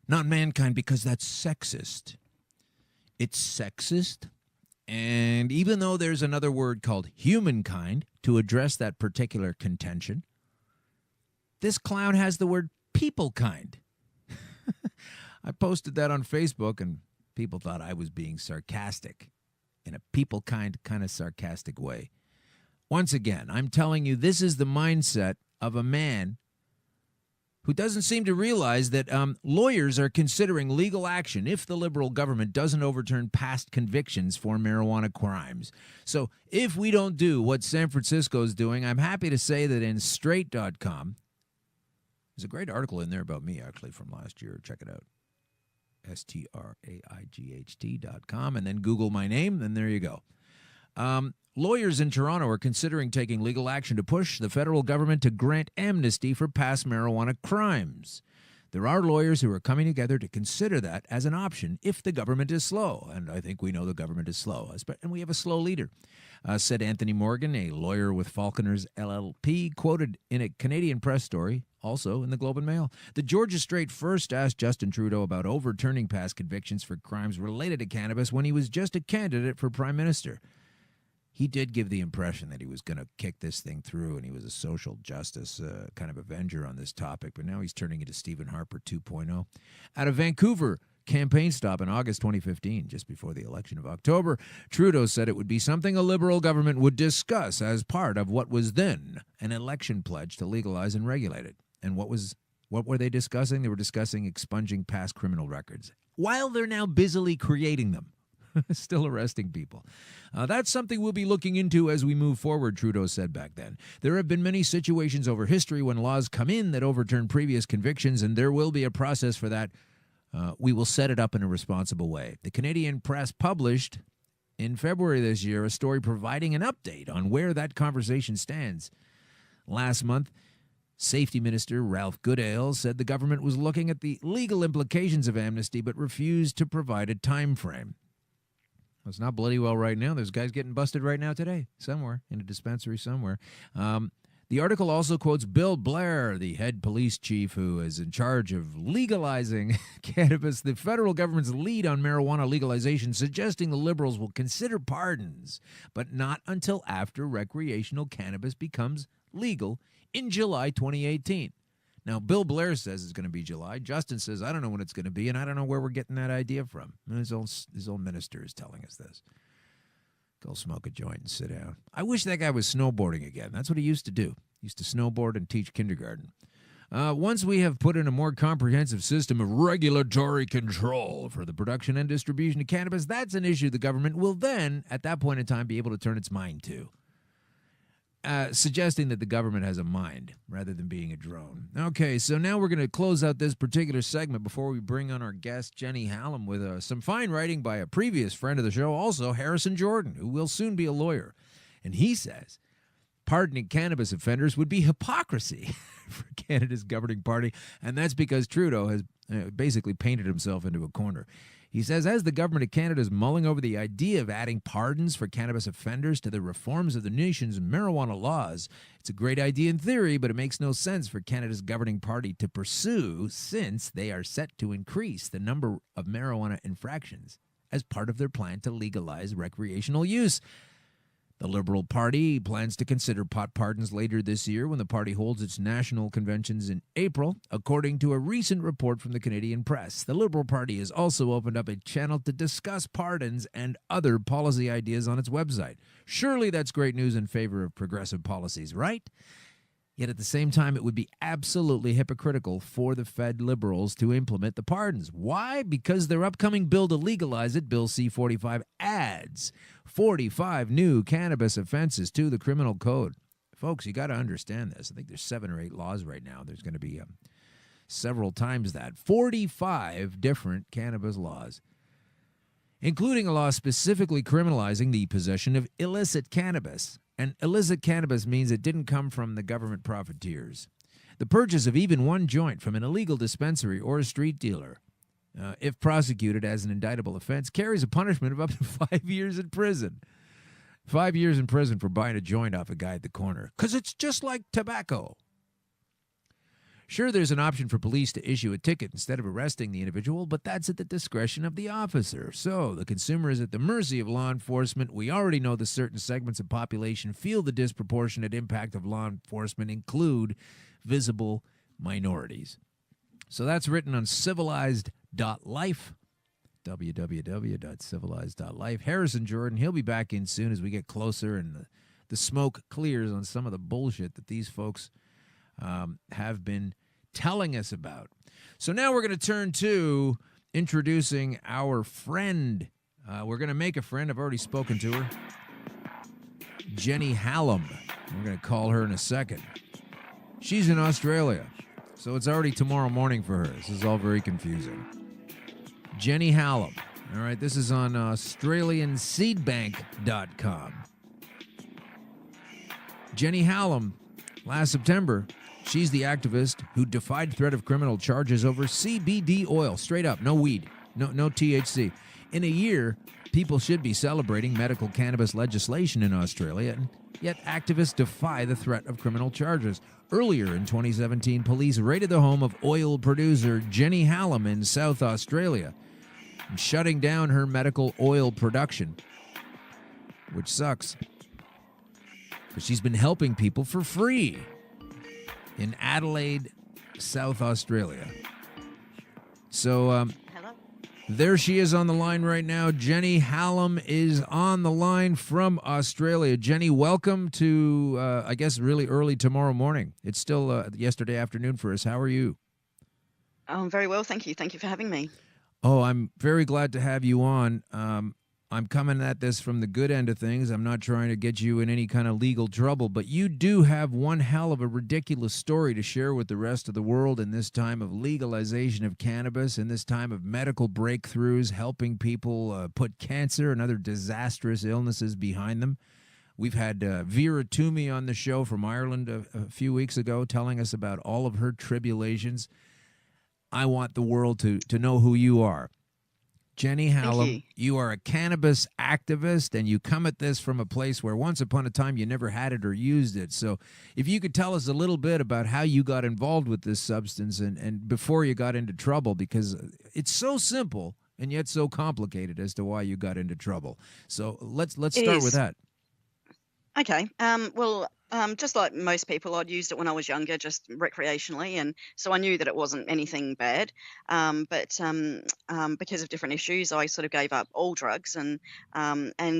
Not mankind because that's sexist. It's sexist. And even though there's another word called humankind to address that particular contention, this clown has the word people kind. I posted that on Facebook, and people thought I was being sarcastic in a people kind of sarcastic way. Once again, I'm telling you, this is the mindset of a man who doesn't seem to realize that lawyers are considering legal action if the Liberal government doesn't overturn past convictions for marijuana crimes. So if we don't do what San Francisco is doing, I'm happy to say that in straight.com, there's a great article in there about me, actually, from last year. Check it out. straight.com, and then Google my name, and there you go. Lawyers in Toronto are considering taking legal action to push the federal government to grant amnesty for past marijuana crimes. There are lawyers who are coming together to consider that as an option if the government is slow. And I think we know the government is slow. And we have a slow leader, said Anthony Morgan, a lawyer with Falconer's LLP, quoted in a Canadian press story, also in the Globe and Mail. The Georgia Straight first asked Justin Trudeau about overturning past convictions for crimes related to cannabis when he was just a candidate for prime minister. He did give the impression that he was going to kick this thing through, and he was a social justice kind of avenger on this topic, but now he's turning into Stephen Harper 2.0. At a Vancouver campaign stop in August 2015, just before the election of October, Trudeau said it would be something a Liberal government would discuss as part of what was then an election pledge to legalize and regulate it. And what were they discussing? They were discussing expunging past criminal records, while they're now busily creating them. Still arresting people. That's something we'll be looking into as we move forward, Trudeau said back then. There have been many situations over history when laws come in that overturn previous convictions, and there will be a process for that We will set it up in a responsible way. The Canadian Press published in February this year a story providing an update on where that conversation stands. Last month, Safety Minister Ralph Goodale said the government was looking at the legal implications of amnesty but refused to provide a time frame. Well, it's not bloody well right now. There's guys getting busted right now today, somewhere, in a dispensary somewhere. The article also quotes Bill Blair, the head police chief who is in charge of legalizing cannabis, the federal government's lead on marijuana legalization, suggesting the Liberals will consider pardons, but not until after recreational cannabis becomes legal in July 2018. Now, Bill Blair says it's going to be July. Justin says, I don't know when it's going to be, and I don't know where we're getting that idea from. And his old minister is telling us this. Go smoke a joint and sit down. I wish that guy was snowboarding again. That's what he used to do. He used to snowboard and teach kindergarten. Once we have put in a more comprehensive system of regulatory control for the production and distribution of cannabis, that's an issue the government will then, at that point in time, be able to turn its mind to. Suggesting that the government has a mind rather than being a drone. Okay, so now we're going to close out this particular segment before we bring on our guest, Jenny Hallam, with some fine writing by a previous friend of the show, also Harrison Jordan, who will soon be a lawyer. And he says pardoning cannabis offenders would be hypocrisy for Canada's governing party, and that's because Trudeau has basically painted himself into a corner. He says, as the government of Canada is mulling over the idea of adding pardons for cannabis offenders to the reforms of the nation's marijuana laws, it's a great idea in theory, but it makes no sense for Canada's governing party to pursue, since they are set to increase the number of marijuana infractions as part of their plan to legalize recreational use. The Liberal Party plans to consider pot pardons later this year when the party holds its national conventions in April, according to a recent report from the Canadian Press. The Liberal Party has also opened up a channel to discuss pardons and other policy ideas on its website. Surely that's great news in favor of progressive policies, right? Yet at the same time, it would be absolutely hypocritical for the Fed Liberals to implement the pardons. Why? Because their upcoming bill to legalize it, Bill C-45, adds 45 new cannabis offenses to the criminal code. Folks, you got to understand this. I think there's 7 or 8 laws right now. There's going to be several times that. 45 different cannabis laws, including a law specifically criminalizing the possession of illicit cannabis. And illicit cannabis means it didn't come from the government profiteers. The purchase of even one joint from an illegal dispensary or a street dealer, if prosecuted as an indictable offense, carries a punishment of up to 5 years in prison. 5 years in prison for buying a joint off a guy at the corner. Because it's just like tobacco. Sure, there's an option for police to issue a ticket instead of arresting the individual, but that's at the discretion of the officer. So the consumer is at the mercy of law enforcement. We already know that certain segments of population feel the disproportionate impact of law enforcement include visible minorities. So that's written on civilized.life, www.civilized.life. Harrison Jordan, he'll be back in soon as we get closer and the smoke clears on some of the bullshit that these folks have been telling us about. So now we're going to turn to introducing our friend. We're going to make a friend. I've already spoken to her. Jenny Hallam. We're going to call her in a second. She's in Australia, so it's already tomorrow morning for her. This is all very confusing. Jenny Hallam. All right, this is on AustralianSeedBank.com. Jenny Hallam, last September, she's the activist who defied threat of criminal charges over CBD oil. Straight up, no weed, no THC. In a year, people should be celebrating medical cannabis legislation in Australia, and yet activists defy the threat of criminal charges. Earlier in 2017, police raided the home of oil producer Jenny Hallam in South Australia, shutting down her medical oil production, which sucks. But she's been helping people for free in Adelaide, South Australia. So there she is on the line right now. Jenny Hallam is on the line from Australia. Jenny, welcome to, I guess, really early tomorrow morning. It's still yesterday afternoon for us. How are you? I'm very well, thank you. Thank you for having me. Oh, I'm very glad to have you on. I'm coming at this from the good end of things. I'm not trying to get you in any kind of legal trouble, but you do have one hell of a ridiculous story to share with the rest of the world in this time of legalization of cannabis, in this time of medical breakthroughs, helping people put cancer and other disastrous illnesses behind them. We've had Vera Toomey on the show from Ireland a few weeks ago telling us about all of her tribulations. I want the world to know who you are. Jenny Hallam, you are a cannabis activist, and you come at this from a place where once upon a time you never had it or used it. So if you could tell us a little bit about how you got involved with this substance and before you got into trouble, because it's so simple and yet so complicated as to why you got into trouble. So let's start with that. Okay. Just like most people, I'd used it when I was younger, just recreationally, and so I knew that it wasn't anything bad. But because of different issues, I sort of gave up all drugs, and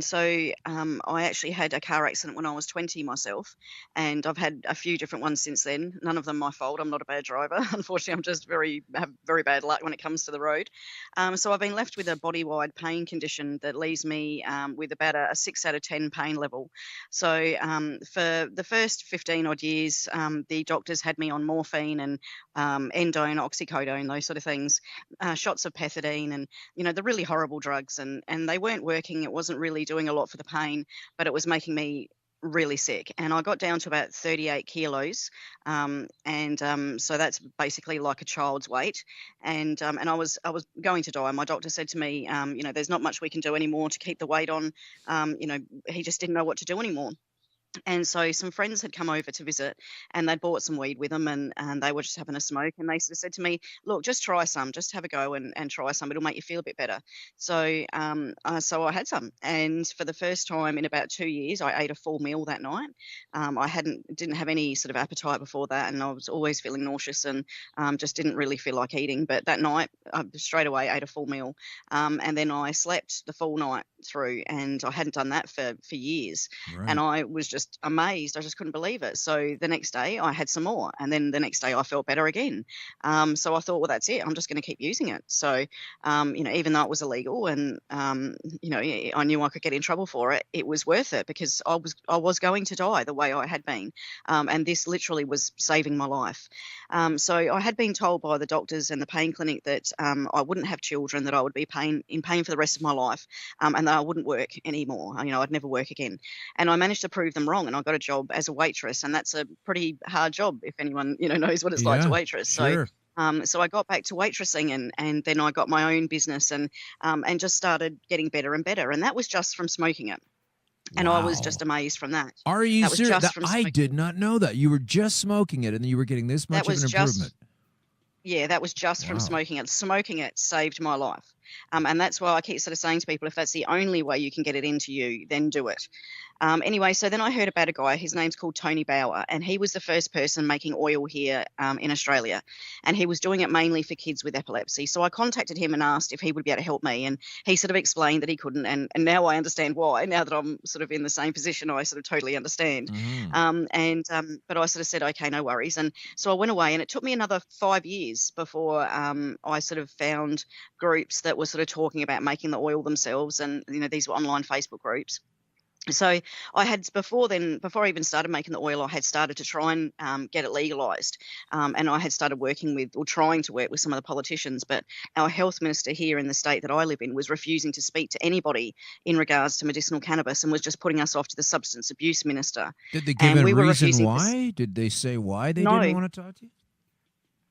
so I actually had a car accident when I was 20 myself, and I've had a few different ones since then. None of them my fault. I'm not a bad driver. Unfortunately, I'm just have very bad luck when it comes to the road. So I've been left with a body-wide pain condition that leaves me with about a 6 out of 10 pain level. So for the first 15 odd years, the doctors had me on morphine and endone, oxycodone, those sort of things, shots of pethidine, and the really horrible drugs, and they weren't working. It wasn't really doing a lot for the pain, but it was making me really sick, and I got down to about 38 kilos, so that's basically like a child's weight, and I was going to die. My doctor said to me, there's not much we can do anymore to keep the weight on. He just didn't know what to do anymore. And so some friends had come over to visit, and they'd bought some weed with them, and they were just having a smoke, and they sort of said to me, look, just try some, just have a go and try some. It'll make you feel a bit better. So so I had some, and for the first time in about 2 years, I ate a full meal that night. I didn't have any sort of appetite before that, and I was always feeling nauseous and just didn't really feel like eating. But that night, I straight away ate a full meal, and then I slept the full night through, and I hadn't done that for years. Right. And I was just amazed. I just couldn't believe it. So the next day I had some more, and then the next day I felt better again. So I thought, well, that's it. I'm just going to keep using it. So, even though it was illegal and, I knew I could get in trouble for it, it was worth it because I was going to die the way I had been. And this literally was saving my life. So I had been told by the doctors and the pain clinic that I wouldn't have children, that I would be in pain for the rest of my life, and that I wouldn't work anymore. I'd never work again. And I managed to prove them wrong, and I got a job as a waitress, and that's a pretty hard job if anyone knows what it's like to waitress. Sure. So I got back to waitressing, and then I got my own business, and just started getting better and better, and that was just from smoking it. And I was just amazed from that. Are you serious? I did not know that. You were just smoking it, and you were getting this much of an improvement. Yeah, that was just from smoking it. Smoking it saved my life. And that's why I keep sort of saying to people, if that's the only way you can get it into you, then do it. Anyway, so then I heard about a guy, his name's called Tony Bauer, and he was the first person making oil here in Australia. And he was doing it mainly for kids with epilepsy. So I contacted him and asked if he would be able to help me. And he sort of explained that he couldn't. And now I understand why. Now that I'm sort of in the same position, I sort of totally understand. But I sort of said, okay, no worries. And so I went away, and it took me another 5 years before I sort of found groups that were sort of talking about making the oil themselves. And, these were online Facebook groups. So I had before I even started making the oil, I had started to try and get it legalised, and I had started trying to work with some of the politicians, but our health minister here in the state that I live in was refusing to speak to anybody in regards to medicinal cannabis and was just putting us off to the substance abuse minister. Did they give a reason why? Did they say why they didn't want to talk to you?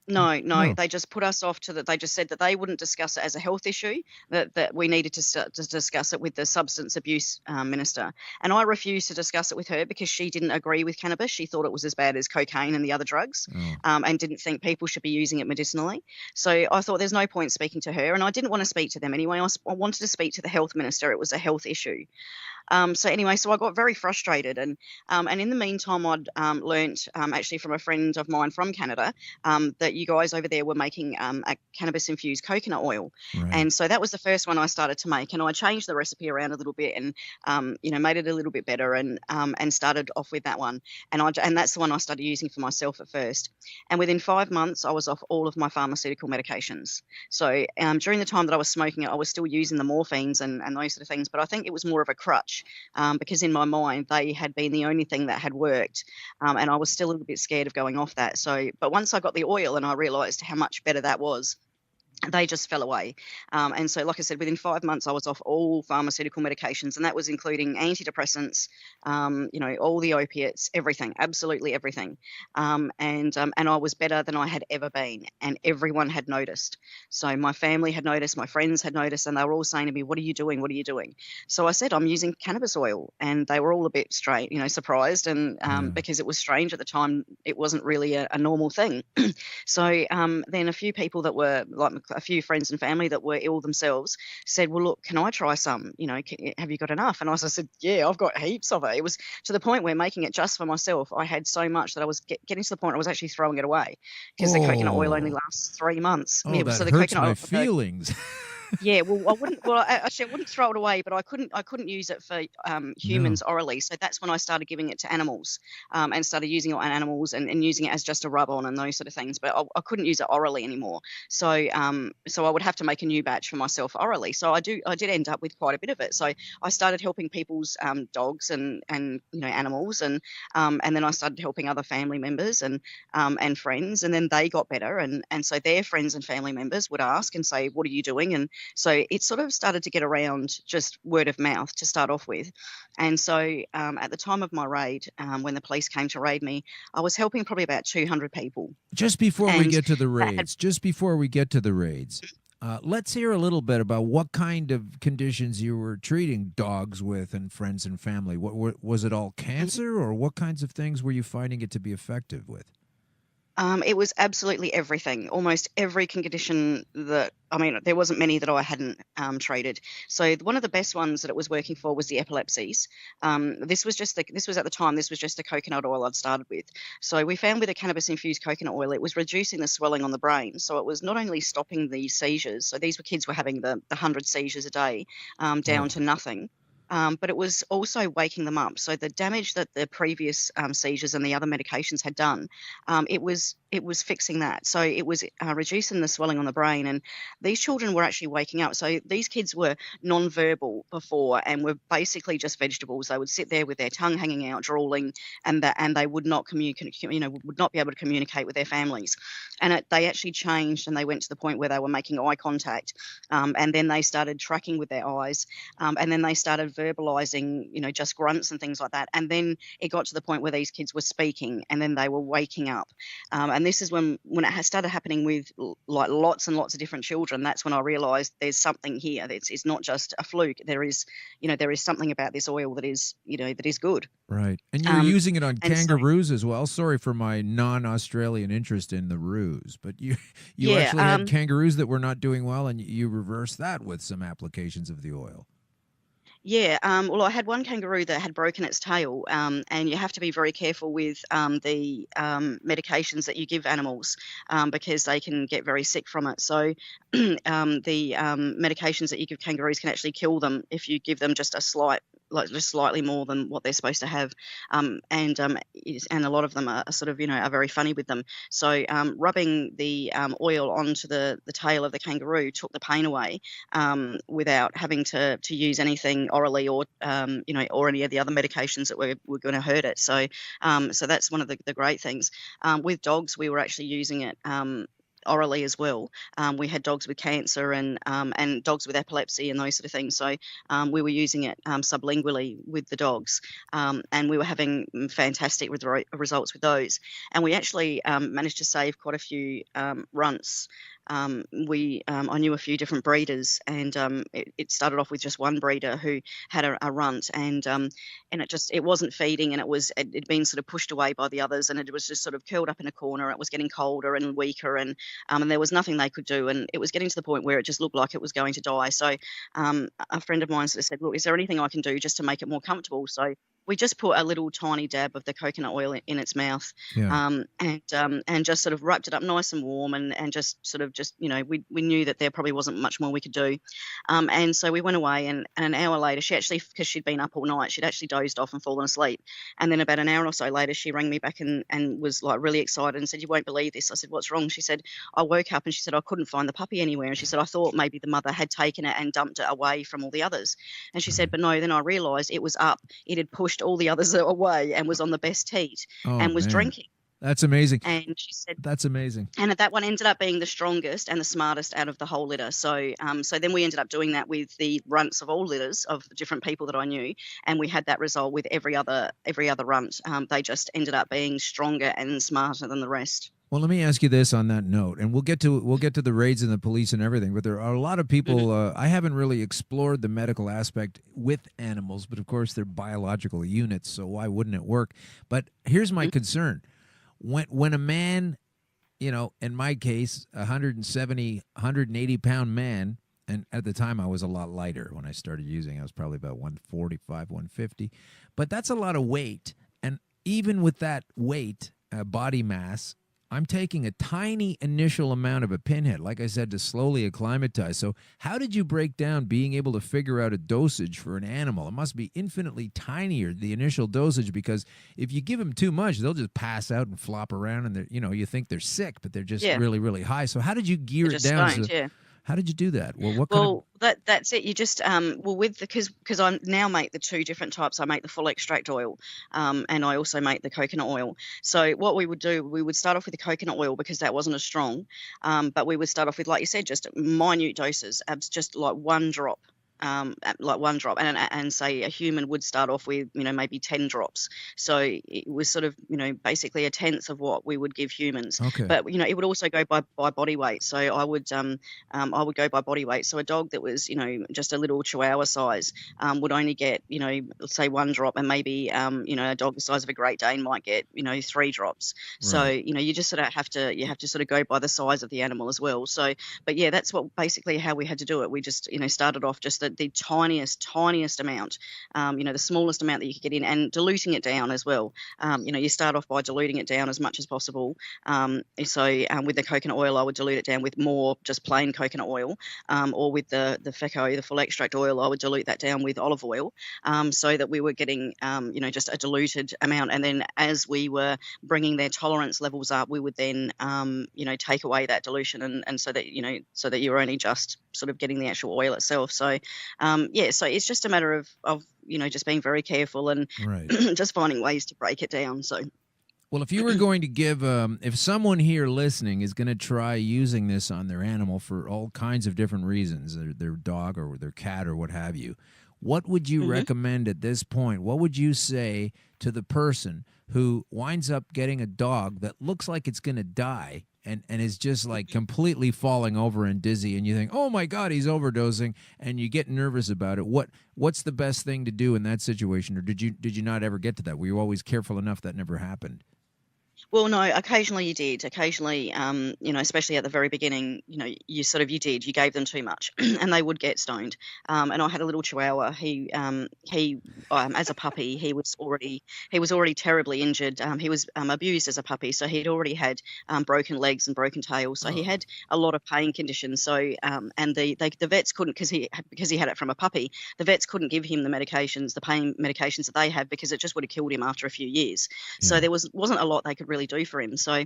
No, they just put us off they just said that they wouldn't discuss it as a health issue, that we needed to discuss it with the substance abuse minister. And I refused to discuss it with her because she didn't agree with cannabis. She thought it was as bad as cocaine and the other drugs, and didn't think people should be using it medicinally. So I thought there's no point speaking to her, and I didn't want to speak to them anyway. I wanted to speak to the health minister. It was a health issue. So anyway, so I got very frustrated, and in the meantime, I'd learnt actually from a friend of mine from Canada that you guys over there were making a cannabis-infused coconut oil, and so that was the first one I started to make, and I changed the recipe around a little bit, and made it a little bit better, and started off with that one, and that's the one I started using for myself at first, and within 5 months, I was off all of my pharmaceutical medications. So during the time that I was smoking it, I was still using the morphines and those sort of things, but I think it was more of a crutch because in my mind they had been the only thing that had worked, and I was still a little bit scared of going off that. So, but once I got the oil and I realised how much better that was, they just fell away. And so, like I said, within 5 months, I was off all pharmaceutical medications, and that was including antidepressants, all the opiates, everything, absolutely everything. And I was better than I had ever been, and everyone had noticed. So my family had noticed, my friends had noticed, and they were all saying to me, "What are you doing? What are you doing?" So I said, "I'm using cannabis oil," and they were all a bit surprised, and because it was strange at the time, it wasn't really a normal thing. So then a few people that were like a few friends and family that were ill themselves said, "Well, look, can I try some? Have you got enough?" And I said, "Yeah, I've got heaps of it." It was to the point where making it just for myself, I had so much that I was getting to the point I was actually throwing it away because the coconut oil only lasts 3 months. Oh, that hurts my feelings. Yeah, well, I wouldn't. Well, actually, I wouldn't throw it away, but I couldn't use it for humans orally. So that's when I started giving it to animals, and started using it on animals and using it as just a rub on and those sort of things. But I couldn't use it orally anymore. So so I would have to make a new batch for myself orally. So I did end up with quite a bit of it. So I started helping people's dogs and animals, and then I started helping other family members and friends, and then they got better, and so their friends and family members would ask and say, "What are you doing?" And so it sort of started to get around just word of mouth to start off with. And so at the time of my raid, when the police came to raid me, I was helping probably about 200 people. Just before we get to the raids, let's hear a little bit about what kind of conditions you were treating dogs with and friends and family. What was it all cancer, or what kinds of things were you finding it to be effective with? It was absolutely everything, almost every condition there wasn't many that I hadn't treated. So one of the best ones that it was working for was the epilepsies. This was at the time, this was just the coconut oil I'd started with. So we found with a cannabis-infused coconut oil, it was reducing the swelling on the brain. So it was not only stopping the seizures, so these kids were having the 100 seizures a day down to nothing. But it was also waking them up. So the damage that the previous seizures and the other medications had done, it was fixing that. So it was reducing the swelling on the brain, and these children were actually waking up. So these kids were non-verbal before and were basically just vegetables. They would sit there with their tongue hanging out, drooling, and they would not communicate. Would not be able to communicate with their families. And they actually changed, and they went to the point where they were making eye contact, and then they started tracking with their eyes, and then they started verbalizing, just grunts and things like that. And then it got to the point where these kids were speaking, and then they were waking up. And this is when it started happening with like lots and lots of different children. That's when I realized there's something here. It's not just a fluke. There is something about this oil that is good. Right. And you were using it on kangaroos as well. Sorry for my non-Australian interest in the roos, but you actually had kangaroos that were not doing well, and you reversed that with some applications of the oil. Yeah, well, I had one kangaroo that had broken its tail, and you have to be very careful with the medications that you give animals because they can get very sick from it. So the medications that you give kangaroos can actually kill them if you give them just just slightly more than what they're supposed to have, and a lot of them are sort of are very funny with them. So rubbing the oil onto the tail of the kangaroo took the pain away without having to use anything orally or or any of the other medications that were going to hurt it. So so that's one of the great things. With dogs, we were actually using it orally as well. We had dogs with cancer and dogs with epilepsy and those sort of things. So we were using it sublingually with the dogs, and we were having fantastic results with those. And we actually managed to save quite a few runts I knew a few different breeders, and it started off with just one breeder who had a runt, and it wasn't feeding, and it'd been sort of pushed away by the others, and it was just sort of curled up in a corner. It was getting colder and weaker, and there was nothing they could do, and it was getting to the point where it just looked like it was going to die. So a friend of mine sort of said, look, is there anything I can do just to make it more comfortable? So we just put a little tiny dab of the coconut oil in its mouth, and just sort of wrapped it up nice and warm, and just we knew that there probably wasn't much more we could do, and so we went away, and an hour later, she actually, because she'd been up all night, she'd actually dozed off and fallen asleep, and then about an hour or so later, she rang me back and was like really excited and said, you won't believe this. I said, what's wrong? She said, I woke up, and she said, I couldn't find the puppy anywhere, and she said, I thought maybe the mother had taken it and dumped it away from all the others, and she said, but no, then I realised it was up, it had pushed all the others away and was on the best heat and was drinking. That's amazing. And she said, that's amazing. And that one ended up being the strongest and the smartest out of the whole litter. So then we ended up doing that with the runts of all litters of different people that I knew, and we had that result with every other runt. They just ended up being stronger and smarter than the rest. Well, let me ask you this on that note, and we'll get to the raids and the police and everything. But there are a lot of people. I haven't really explored the medical aspect with animals, but of course they're biological units, so why wouldn't it work? But here's my concern: when a man, in my case, 170, 180 pound man, and at the time I was a lot lighter when I started using. I was probably about 145, 150, but that's a lot of weight, and even with that weight, body mass, I'm taking a tiny initial amount of a pinhead, like I said, to slowly acclimatize. So how did you break down being able to figure out a dosage for an animal? It must be infinitely tinier, the initial dosage, because if you give them too much, they'll just pass out and flop around, and you think they're sick, but they're just really, really high. So how did you gear it down? Stoned, How did you do that? That's it. You just because I now make the two different types. I make the full extract oil, and I also make the coconut oil. So what we would do, we would start off with the coconut oil because that wasn't as strong, but we would start off with, like you said, just minute doses, just like one drop. And say a human would start off with maybe 10 drops, so it was sort of basically a tenth of what we would give humans. But it would also go by body weight, so I would go by body weight. So a dog that was just a little chihuahua size would only get let's say one drop, and maybe a dog the size of a Great Dane might get 3 drops. So you just sort of have to sort of go by the size of the animal as well. So but yeah, that's what basically how we had to do it. We just started off just the tiniest amount, the smallest amount that you could get in, and diluting it down as well. You start off by diluting it down as much as possible. So with the coconut oil, I would dilute it down with more just plain coconut oil, or with the FECO, the full extract oil, I would dilute that down with olive oil, so that we were getting just a diluted amount. And then as we were bringing their tolerance levels up, we would then take away that dilution, and so that you're only just sort of getting the actual oil itself. So so it's just a matter of just being very careful and just finding ways to break it down. So well, if you were going to give if someone here listening is going to try using this on their animal for all kinds of different reasons, their dog or their cat or what have you, what would you recommend at this point? What would you say to the person who winds up getting a dog that looks like it's going to die and is just like completely falling over and dizzy, and you think, oh my God, he's overdosing, and you get nervous about it? What's the best thing to do in that situation? Or did you not ever get to that? Were you always careful enough that never happened? Well, no, occasionally you did. Occasionally, especially at the very beginning, you gave them too much and they would get stoned. And I had a little chihuahua. He as a puppy, he was already terribly injured. He was abused as a puppy, so he'd already had broken legs and broken tails. So he had a lot of pain conditions. So and the vets couldn't, because he had it from a puppy. The vets couldn't give him the pain medications that they have, because it just would have killed him after a few years. Yeah. So there wasn't a lot they could really do for him. So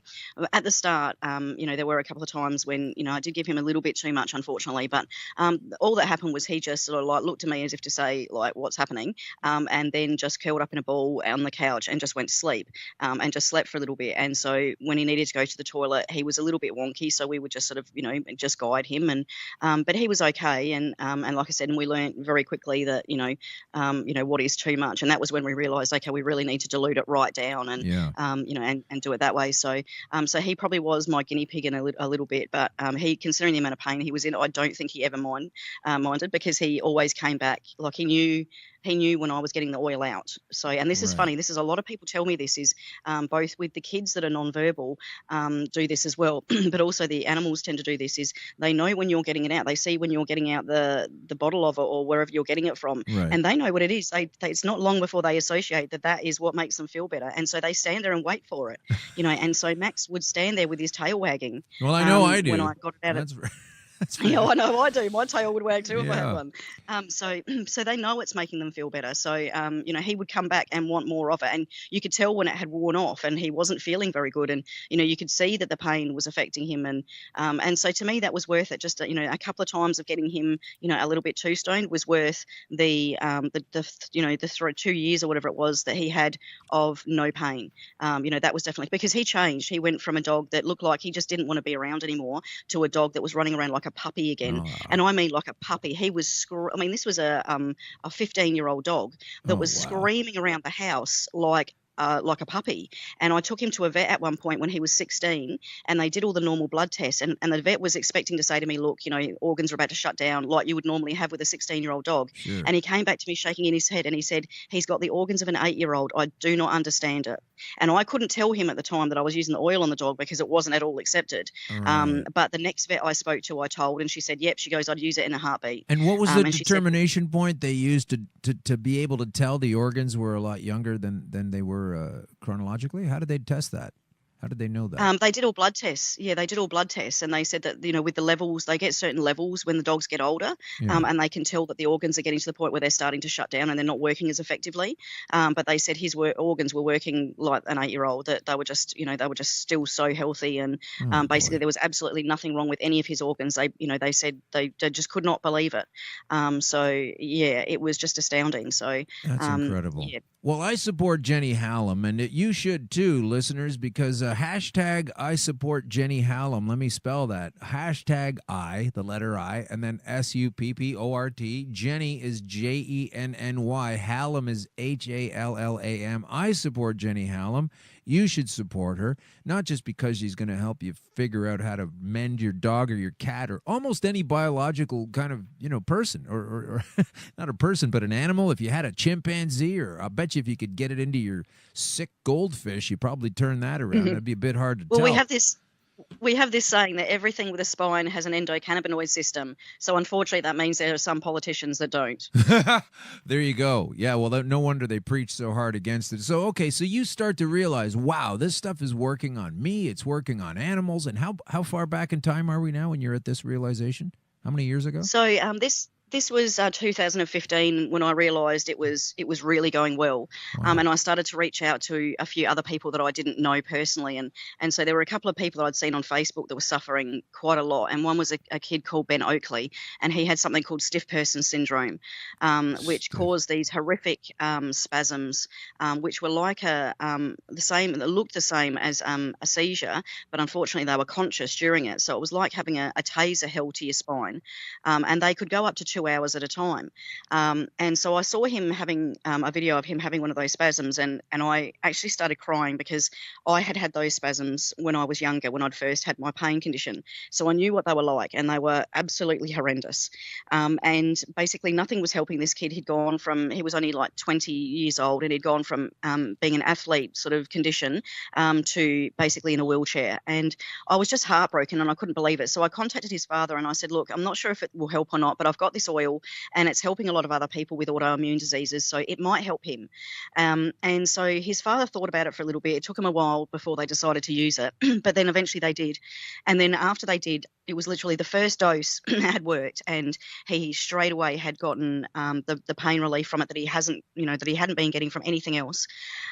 at the start, there were a couple of times when I did give him a little bit too much, unfortunately, but all that happened was he just sort of like looked at me as if to say, like, what's happening, and then just curled up in a ball on the couch and just went to sleep, and just slept for a little bit. And so when he needed to go to the toilet, he was a little bit wonky, so we would just sort of just guide him, and but he was okay. And like I said, and we learned very quickly that what is too much, and that was when we realized, okay, we really need to dilute it right down, and and do it that way. So so he probably was my guinea pig in a little bit, but he, considering the amount of pain he was in, I don't think he ever minded, because he always came back. Like he knew when I was getting the oil out. So, and this is funny. This is a lot of people tell me this is both with the kids that are nonverbal do this as well, but also the animals tend to do this. Is they know when you're getting it out. They see when you're getting out the bottle of it or wherever you're getting it from, and they know what it is. It's not long before they associate that is what makes them feel better, and so they stand there and wait for it, And so Max would stand there with his tail wagging. Well, I know I do. When I got it out. That's Yeah, I know I do. My tail would wag too if I had one. So they know it's making them feel better. So he would come back and want more of it, and you could tell when it had worn off, and he wasn't feeling very good, and you could see that the pain was affecting him, and so to me that was worth it. Just a couple of times of getting him a little bit too stoned was worth the 2 years or whatever it was that he had of no pain. That was definitely, because he changed. He went from a dog that looked like he just didn't want to be around anymore to a dog that was running around like a puppy again. And I mean like a puppy. He was this was a 15-year-old dog that was screaming around the house like a puppy. And I took him to a vet at one point when he was 16, and they did all the normal blood tests, and the vet was expecting to say to me, look, organs are about to shut down like you would normally have with a 16-year-old dog. Sure. And he came back to me shaking in his head, and he said, he's got the organs of an 8-year-old. I do not understand it. And I couldn't tell him at the time that I was using the oil on the dog because it wasn't at all accepted. But the next vet I spoke to, I told, and she said, yep, she goes, I'd use it in a heartbeat. And what was the determination point they used to be able to tell the organs were a lot younger than they were chronologically? How did they test that? How did they know that? They did all blood tests. Yeah, they did all blood tests, and they said that with the levels, they get certain levels when the dogs get older, and they can tell that the organs are getting to the point where they're starting to shut down and they're not working as effectively. But they said his organs were working like an 8-year-old. That they were just still so healthy, and basically there was absolutely nothing wrong with any of his organs. They said they just could not believe it. So yeah, it was just astounding. So that's incredible. Yeah. Well, I support Jenny Hallam, and you should too, listeners, because hashtag I support Jenny Hallam. Let me spell that. Hashtag I, the letter I, and then SUPPORT. Jenny is JENNY. Hallam is HALLAM. I support Jenny Hallam. You should support her, not just because she's going to help you figure out how to mend your dog or your cat or almost any biological kind of, person or not a person, but an animal. If you had a chimpanzee, or I bet you if you could get it into your sick goldfish, you probably turn that around. Mm-hmm. It'd be a bit hard to tell. Well, we have this saying that everything with a spine has an endocannabinoid system. So unfortunately, that means there are some politicians that don't. There you go. Yeah, well, no wonder they preach so hard against it. So, okay, so you start to realize, wow, this stuff is working on me. It's working on animals. And how far back in time are we now when you're at this realization? How many years ago? So this was 2015 when I realised it was really going well. Wow. And I started to reach out to a few other people that I didn't know personally. And so there were a couple of people that I'd seen on Facebook that were suffering quite a lot. And one was a kid called Ben Oakley, and he had something called stiff person syndrome, which caused these horrific spasms, which were like looked the same as a seizure, but unfortunately they were conscious during it. So it was like having a taser held to your spine, and they could go up to 2 hours at a time. And so I saw him having a video of him having one of those spasms, and I actually started crying because I had those spasms when I was younger, when I'd first had my pain condition. So I knew what they were like, and they were absolutely horrendous. And basically nothing was helping this kid. He was only like 20 years old, and he'd gone from being an athlete sort of condition to basically in a wheelchair. And I was just heartbroken, and I couldn't believe it. So I contacted his father, and I said, look, I'm not sure if it will help or not, but I've got this oil, and it's helping a lot of other people with autoimmune diseases, so it might help him. And so his father thought about it for a little bit. It took him a while before they decided to use it, but then eventually they did. And then after they did, it was literally the first dose had worked, and he straight away had gotten the pain relief from it that he hadn't been getting from anything else.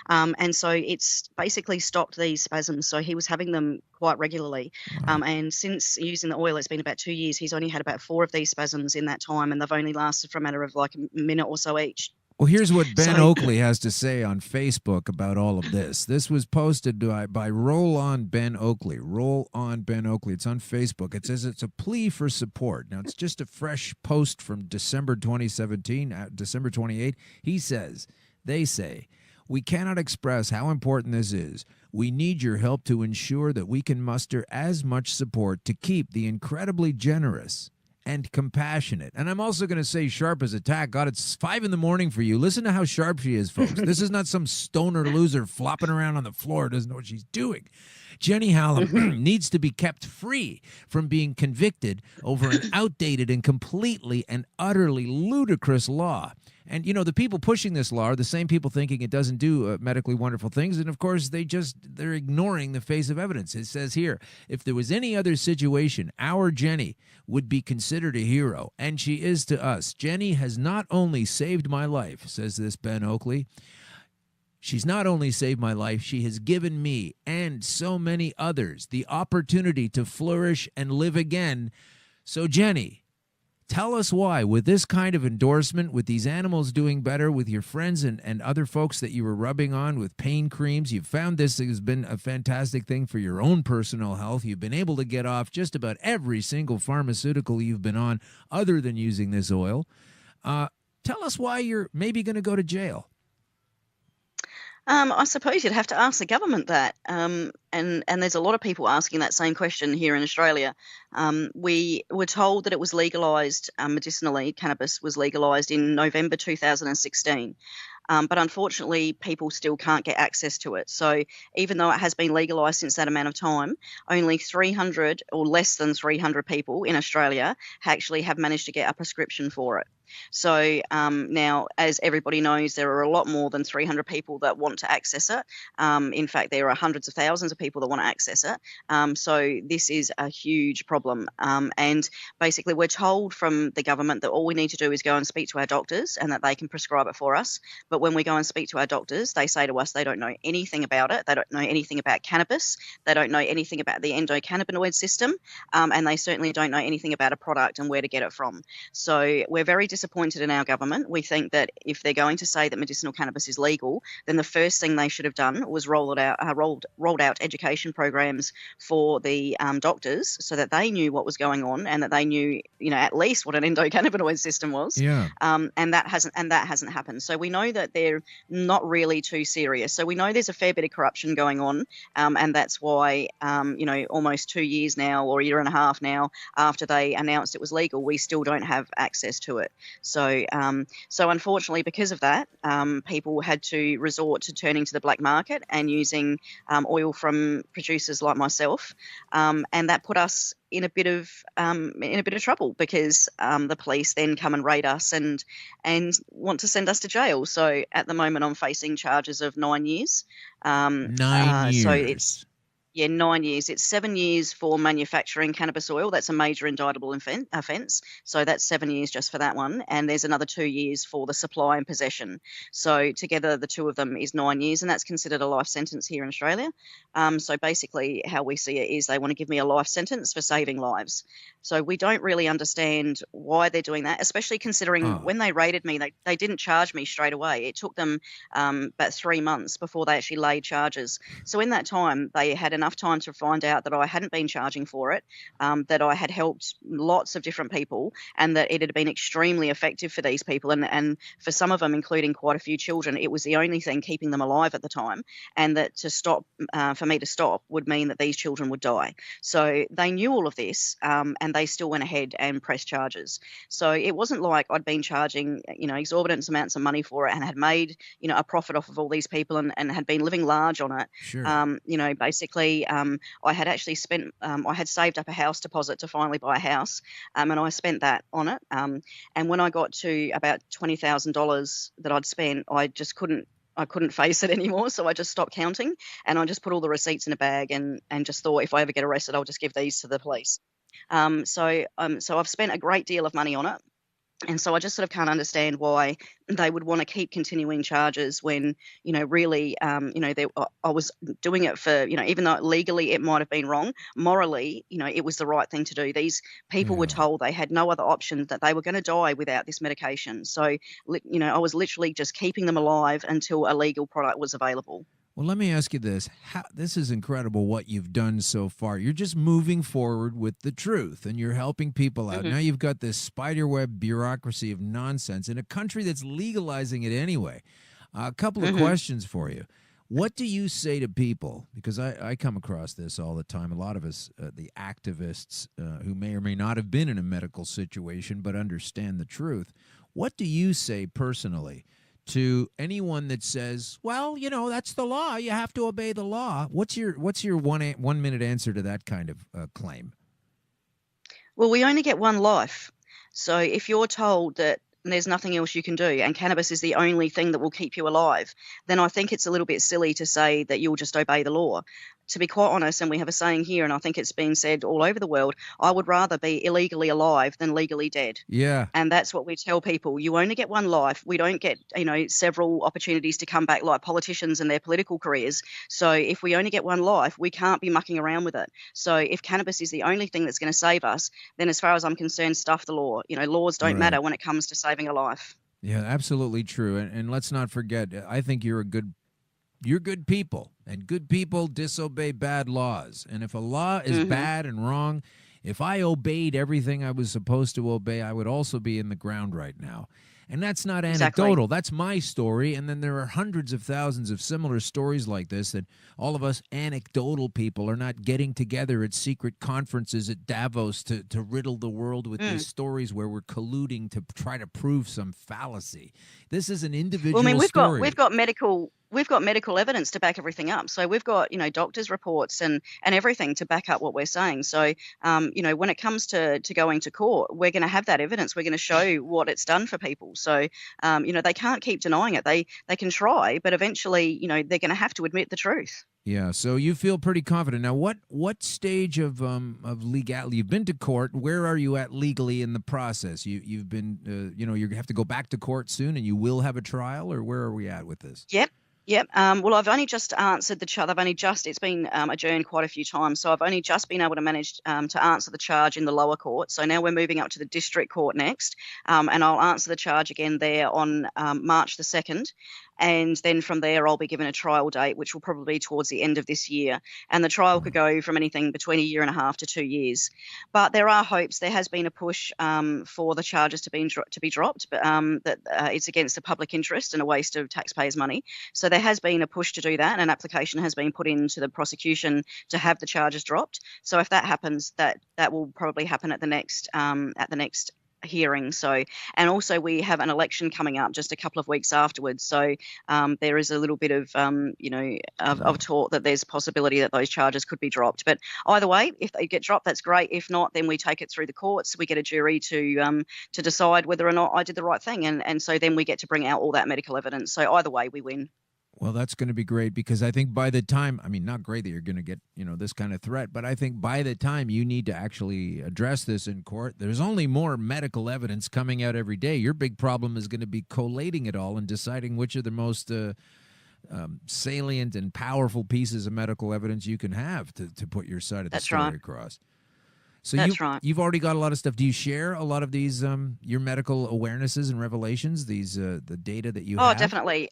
And so it's basically stopped these spasms. So he was having them quite regularly. And since using the oil, it's been about 2 years. He's only had about 4 of these spasms in that time, and they've only lasted for a matter of like a minute or so each. Well, here's what Ben Oakley has to say on Facebook about all of this. This was posted by Roll On Ben Oakley. Roll On Ben Oakley. It's on Facebook. It says it's a plea for support. Now, it's just a fresh post from December 2017, December 28. He says, they say, we cannot express how important this is. We need your help to ensure that we can muster as much support to keep the incredibly generous and compassionate. And I'm also going to say sharp as a tack. God, it's 5 a.m. for you. Listen to how sharp she is, folks. This is not some stoner loser flopping around on the floor, doesn't know what she's doing. Jenny Hallam needs to be kept free from being convicted over an outdated and completely and utterly ludicrous law. And, you know, the people pushing this law are the same people thinking it doesn't do medically wonderful things. And, of course, they're ignoring the face of evidence. It says here, if there was any other situation, our Jenny would be considered a hero. And she is to us. Jenny has not only saved my life, says this Ben Oakley. She's not only saved my life, she has given me and so many others the opportunity to flourish and live again. So, Jenny, tell us why, with this kind of endorsement, with these animals doing better, with your friends and other folks that you were rubbing on with pain creams, you've found this has been a fantastic thing for your own personal health. You've been able to get off just about every single pharmaceutical you've been on other than using this oil. Tell us why you're maybe going to go to jail. I suppose you'd have to ask the government that. And there's a lot of people asking that same question here in Australia. We were told that it was legalised medicinally. Cannabis was legalised in November 2016. But unfortunately, people still can't get access to it. So even though it has been legalised since that amount of time, only 300 or less than 300 people in Australia actually have managed to get a prescription for it. So now, as everybody knows, there are a lot more than 300 people that want to access it. In fact, there are hundreds of thousands of people that want to access it. So this is a huge problem. And basically, we're told from the government that all we need to do is go and speak to our doctors and that they can prescribe it for us. But when we go and speak to our doctors, they say to us they don't know anything about it. They don't know anything about cannabis. They don't know anything about the endocannabinoid system. And they certainly don't know anything about a product and where to get it from. So we're very disappointed in our government. We think that if they're going to say that medicinal cannabis is legal, then the first thing they should have done was rolled out education programs for the doctors so that they knew what was going on and that they knew, at least what an endocannabinoid system was. Yeah. And that hasn't happened. So we know that they're not really too serious. So we know there's a fair bit of corruption going on, and that's why almost 2 years now or a year and a half now after they announced it was legal, we still don't have access to it. So unfortunately, because of that, people had to resort to turning to the black market and using oil from producers like myself, and that put us in a bit of trouble because the police then come and raid us and want to send us to jail. So at the moment, I'm facing charges of 9 years. 9 years. So it's 9 years. It's 7 years for manufacturing cannabis oil. That's a major indictable offence. So that's 7 years just for that one. And there's another 2 years for the supply and possession. So together, the two of them is 9 years, and that's considered a life sentence here in Australia. So basically, how we see it is they want to give me a life sentence for saving lives. So we don't really understand why they're doing that, especially considering when they raided me, they didn't charge me straight away. It took them about 3 months before they actually laid charges. So in that time, they had enough time to find out that I hadn't been charging for it, that I had helped lots of different people, and that it had been extremely effective for these people. And for some of them, including quite a few children, it was the only thing keeping them alive at the time. And that for me to stop would mean that these children would die. So they knew all of this, and they still went ahead and pressed charges. So it wasn't like I'd been charging, exorbitant amounts of money for it and had made, a profit off of all these people and had been living large on it. Sure. Basically, I had actually spent, I had saved up a house deposit to finally buy a house, and I spent that on it. And when I got to about $20,000 that I'd spent, I couldn't face it anymore, so I just stopped counting, and I just put all the receipts in a bag and just thought if I ever get arrested, I'll just give these to the police. So I've spent a great deal of money on it. And so I just sort of can't understand why they would want to keep continuing charges when, really, I was doing it for, even though legally it might have been wrong, morally, it was the right thing to do. These people were told they had no other option, that they were going to die without this medication. So, I was literally just keeping them alive until a legal product was available. Well, let me ask you this. This is incredible what you've done so far. You're just moving forward with the truth, and you're helping people out. Mm-hmm. Now you've got this spiderweb bureaucracy of nonsense in a country that's legalizing it anyway. A couple of questions for you. What do you say to people? Because I come across this all the time. A lot of us, the activists who may or may not have been in a medical situation but understand the truth. What do you say personally to anyone that says, well, that's the law. You have to obey the law. What's your 1 minute answer to that kind of claim? Well, we only get one life. So if you're told that there's nothing else you can do and cannabis is the only thing that will keep you alive, then I think it's a little bit silly to say that you'll just obey the law. To be quite honest, and we have a saying here, and I think it's been said all over the world, I would rather be illegally alive than legally dead. Yeah. And that's what we tell people. You only get one life. We don't get, several opportunities to come back like politicians and their political careers. So if we only get one life, we can't be mucking around with it. So if cannabis is the only thing that's going to save us, then as far as I'm concerned, stuff the law. Laws don't matter when it comes to saving a life. Yeah, absolutely true. And let's not forget, I think you're good people, and good people disobey bad laws. And if a law is bad and wrong, if I obeyed everything I was supposed to obey, I would also be in the ground right now. And that's not anecdotal. That's my story. And then there are hundreds of thousands of similar stories like this that all of us anecdotal people are not getting together at secret conferences at Davos to riddle the world with these stories where we're colluding to try to prove some fallacy. This is an individual story. We've got medical evidence to back everything up. So we've got, doctors' reports and everything to back up what we're saying. So, when it comes to going to court, we're going to have that evidence. We're going to show what it's done for people. So, they can't keep denying it. They can try, but eventually, they're going to have to admit the truth. Yeah, so you feel pretty confident. Now, what stage of legality? You've been to court. Where are you at legally in the process? You've been, you have to go back to court soon, and you will have a trial, or where are we at with this? Yep. Well, I've only just answered the charge. It's been adjourned quite a few times. So I've only just been able to manage to answer the charge in the lower court. So now we're moving up to the district court next. And I'll answer the charge again there on March the 2nd. And then from there, I'll be given a trial date, which will probably be towards the end of this year. And the trial could go from anything between 1.5 years to 2 years. But there are hopes. There has been a push for the charges to be dropped, but that it's against the public interest and a waste of taxpayers' money. So there has been a push to do that, and an application has been put into the prosecution to have the charges dropped. So if that happens, that will probably happen at the next hearing. So, and also we have an election coming up just a couple of weeks afterwards. So there is a little bit of of talk that there's a possibility that those charges could be dropped. But either way, if they get dropped, that's great. If not, then we take it through the courts. We get a jury to decide whether or not I did the right thing, and so then we get to bring out all that medical evidence. So either way, we win. Well, that's going to be great, because I think by the time, not great that you're going to get, this kind of threat, but I think by the time you need to actually address this in court, there's only more medical evidence coming out every day. Your big problem is going to be collating it all and deciding which are the most salient and powerful pieces of medical evidence you can have to put your side of the story across. So you've already got a lot of stuff. Do you share a lot of these, your medical awarenesses and revelations, these the data that you have? Oh, definitely.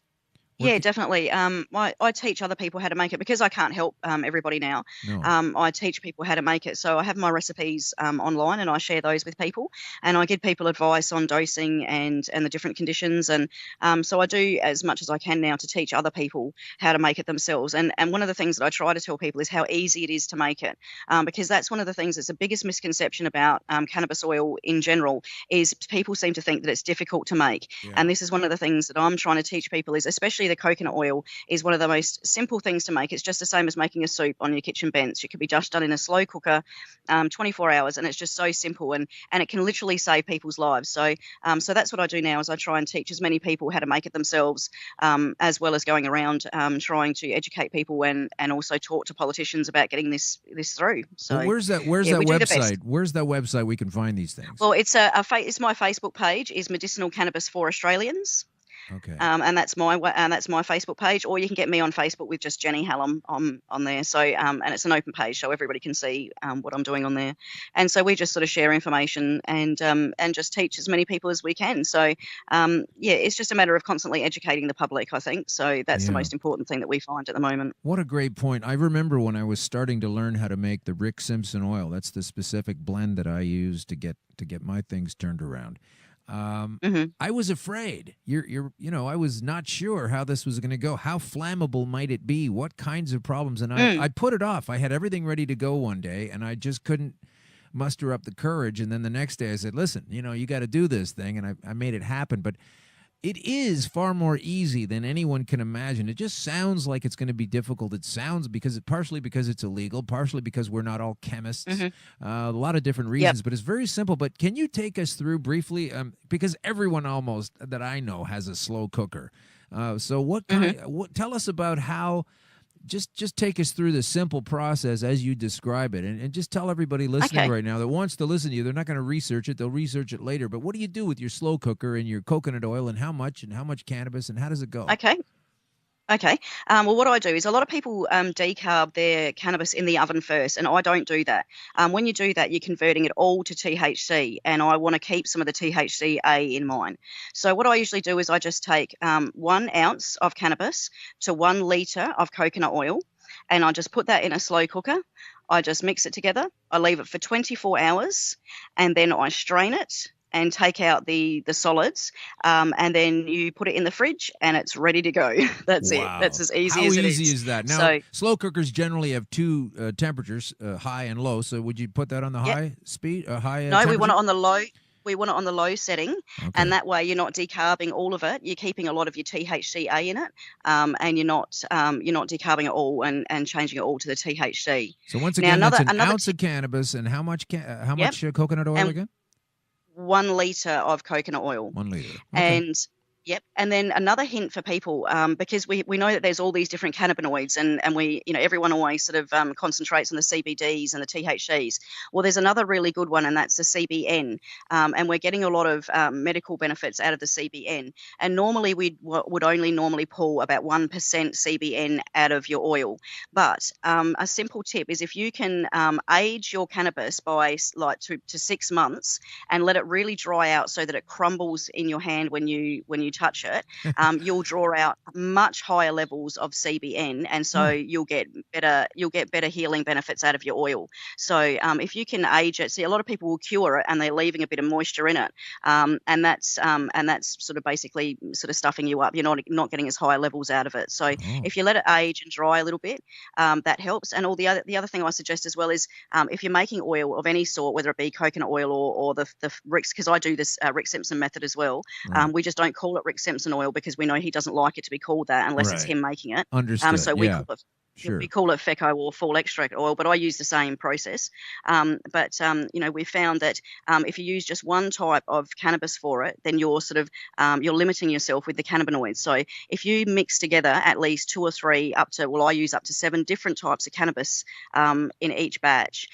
Yeah, definitely. I teach other people how to make it because I can't help everybody now. No. I teach people how to make it. So I have my recipes online, and I share those with people, and I give people advice on dosing and the different conditions. And so I do as much as I can now to teach other people how to make it themselves. And one of the things that I try to tell people is how easy it is to make it, because that's one of the things that's the biggest misconception about cannabis oil in general is people seem to think that it's difficult to make. Yeah. And this is one of the things that I'm trying to teach people is, especially the coconut oil is one of the most simple things to make. It's just the same as making a soup on your kitchen bench. It can be just done in a slow cooker, 24 hours, and it's just so simple, and it can literally save people's lives. So that's what I do now is I try and teach as many people how to make it themselves, as well as going around trying to educate people and also talk to politicians about getting this through. So well, where's that website? Where's that website we can find these things? Well, it's it's my Facebook page is Medicinal Cannabis for Australians. Okay. And that's my Facebook page, or you can get me on Facebook with just Jenny Hallam on there. So and it's an open page, so everybody can see what I'm doing on there. And so we just sort of share information and just teach as many people as we can. So it's just a matter of constantly educating the public, I think. So that's the most important thing that we find at the moment. What a great point. I remember when I was starting to learn how to make the Rick Simpson oil. That's the specific blend that I use to get my things turned around. I was afraid. I was not sure how this was going to go. How flammable might it be? What kinds of problems? And I put it off. I had everything ready to go one day, and I just couldn't muster up the courage. And then the next day I said, listen, you got to do this thing. And I made it happen. But it is far more easy than anyone can imagine. It just sounds like it's going to be difficult. It sounds partially because it's illegal, partially because we're not all chemists, a lot of different reasons, but it's very simple. But can you take us through briefly, because everyone almost that I know has a slow cooker. So what tell us about how, just take us through the simple process as you describe it, and just tell everybody listening right now that wants to listen to you, they're not going to research it, they'll research it later. But what do you do with your slow cooker and your coconut oil, and how much cannabis, and how does it go? Okay. Well, what I do is a lot of people decarb their cannabis in the oven first, and I don't do that. When you do that, you're converting it all to THC, and I want to keep some of the THCA in mine. So what I usually do is I just take 1 ounce of cannabis to 1 litre of coconut oil, and I just put that in a slow cooker. I just mix it together. I leave it for 24 hours, and then I strain it and take out the solids, and then you put it in the fridge, and it's ready to go. That's it. That's as easy as it is. How easy is that? Now, slow cookers generally have 2 temperatures, high and low. So would you put that on the high speed, high No, we want it on the low. We want it on the low setting, and that way you're not decarbing all of it. You're keeping a lot of your THCA in it, and you're not decarbing it all and changing it all to the THC. So once again, that's an ounce of cannabis, and how much coconut oil again? 1 litre of coconut oil. 1 litre. Okay. And then another hint for people, because we know that there's all these different cannabinoids, and we, everyone always sort of concentrates on the CBDs and the THCs. Well, there's another really good one, and that's the CBN. And we're getting a lot of medical benefits out of the CBN. And normally we would only normally pull about 1% CBN out of your oil. But a simple tip is if you can age your cannabis by to 6 months and let it really dry out so that it crumbles in your hand when you touch it, you'll draw out much higher levels of CBN, and so you'll get better healing benefits out of your oil. So if you can age it, see, a lot of people will cure it and they're leaving a bit of moisture in it, and that's sort of basically sort of stuffing you up. You're not getting as high levels out of it. So if you let it age and dry a little bit, that helps. And the other thing I suggest as well is if you're making oil of any sort, whether it be coconut oil or the Rick's, because I do this Rick Simpson method as well. We just don't call it Rick Simpson oil because we know he doesn't like it to be called that unless it's him making it. Understood. So we call it We call it FECO or full extract oil, but I use the same process. We found that if you use just one type of cannabis for it, then you're sort of you're limiting yourself with the cannabinoids. So if you mix together at least 2 or 3 I use up to 7 different types of cannabis in each batch,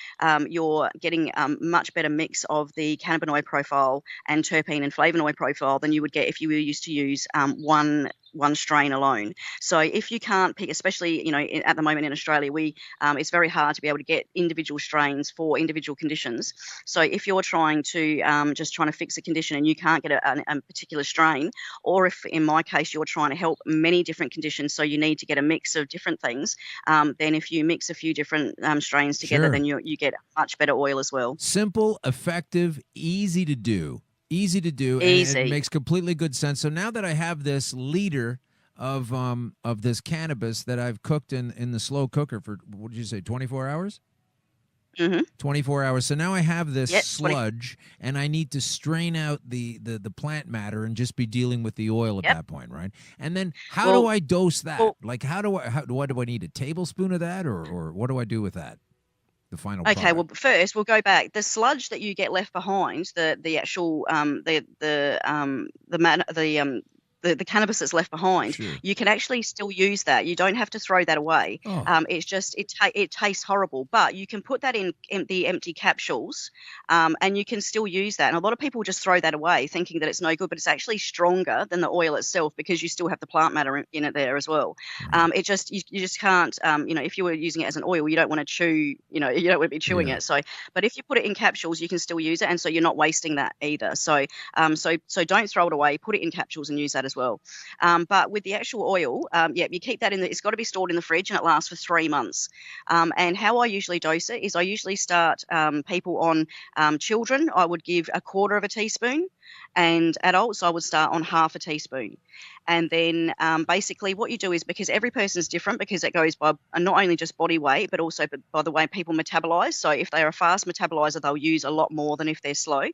you're getting much better mix of the cannabinoid profile and terpene and flavonoid profile than you would get if you were used to use one strain alone. So if you can't pick, especially at the moment in Australia, it's very hard to be able to get individual strains for individual conditions. So if you're trying to just trying to fix a condition and you can't get a particular strain, or if in my case you're trying to help many different conditions, so you need to get a mix of different things, then if you mix a few different strains together, then you get much better oil as well. Simple, effective, easy to do. Easy to do, and it makes completely good sense. So now that I have this liter of this cannabis that I've cooked in the slow cooker for, what did you say, 24 hours? 24 hours. So now I have this sludge, and I need to strain out the plant matter and just be dealing with the oil at that point, right? And then how do I dose that? Like do I need a tablespoon of that, or what do I do with that? The final product. Okay, well, first we'll go back. The sludge that you get left behind, the actual the cannabis that's left behind, you can actually still use that. You don't have to throw that away. It's just it tastes horrible, but you can put that in the empty capsules, and you can still use that. And a lot of people just throw that away, thinking that it's no good, but it's actually stronger than the oil itself because you still have the plant matter in it there as well. You just can't. If you were using it as an oil, you don't want to chew. You don't want to be chewing it. So, but if you put it in capsules, you can still use it, and so you're not wasting that either. So don't throw it away. Put it in capsules and use that as well. But with the actual oil, you keep that it's got to be stored in the fridge, and it lasts for 3 months. And how I usually dose it is I usually start people on children. I would give 1/4 of a teaspoon. And adults, I would start on half a teaspoon. And then basically what you do is, because every person is different, because it goes by not only just body weight, but also by the way people metabolize. So if they're a fast metabolizer, they'll use a lot more than if they're slow.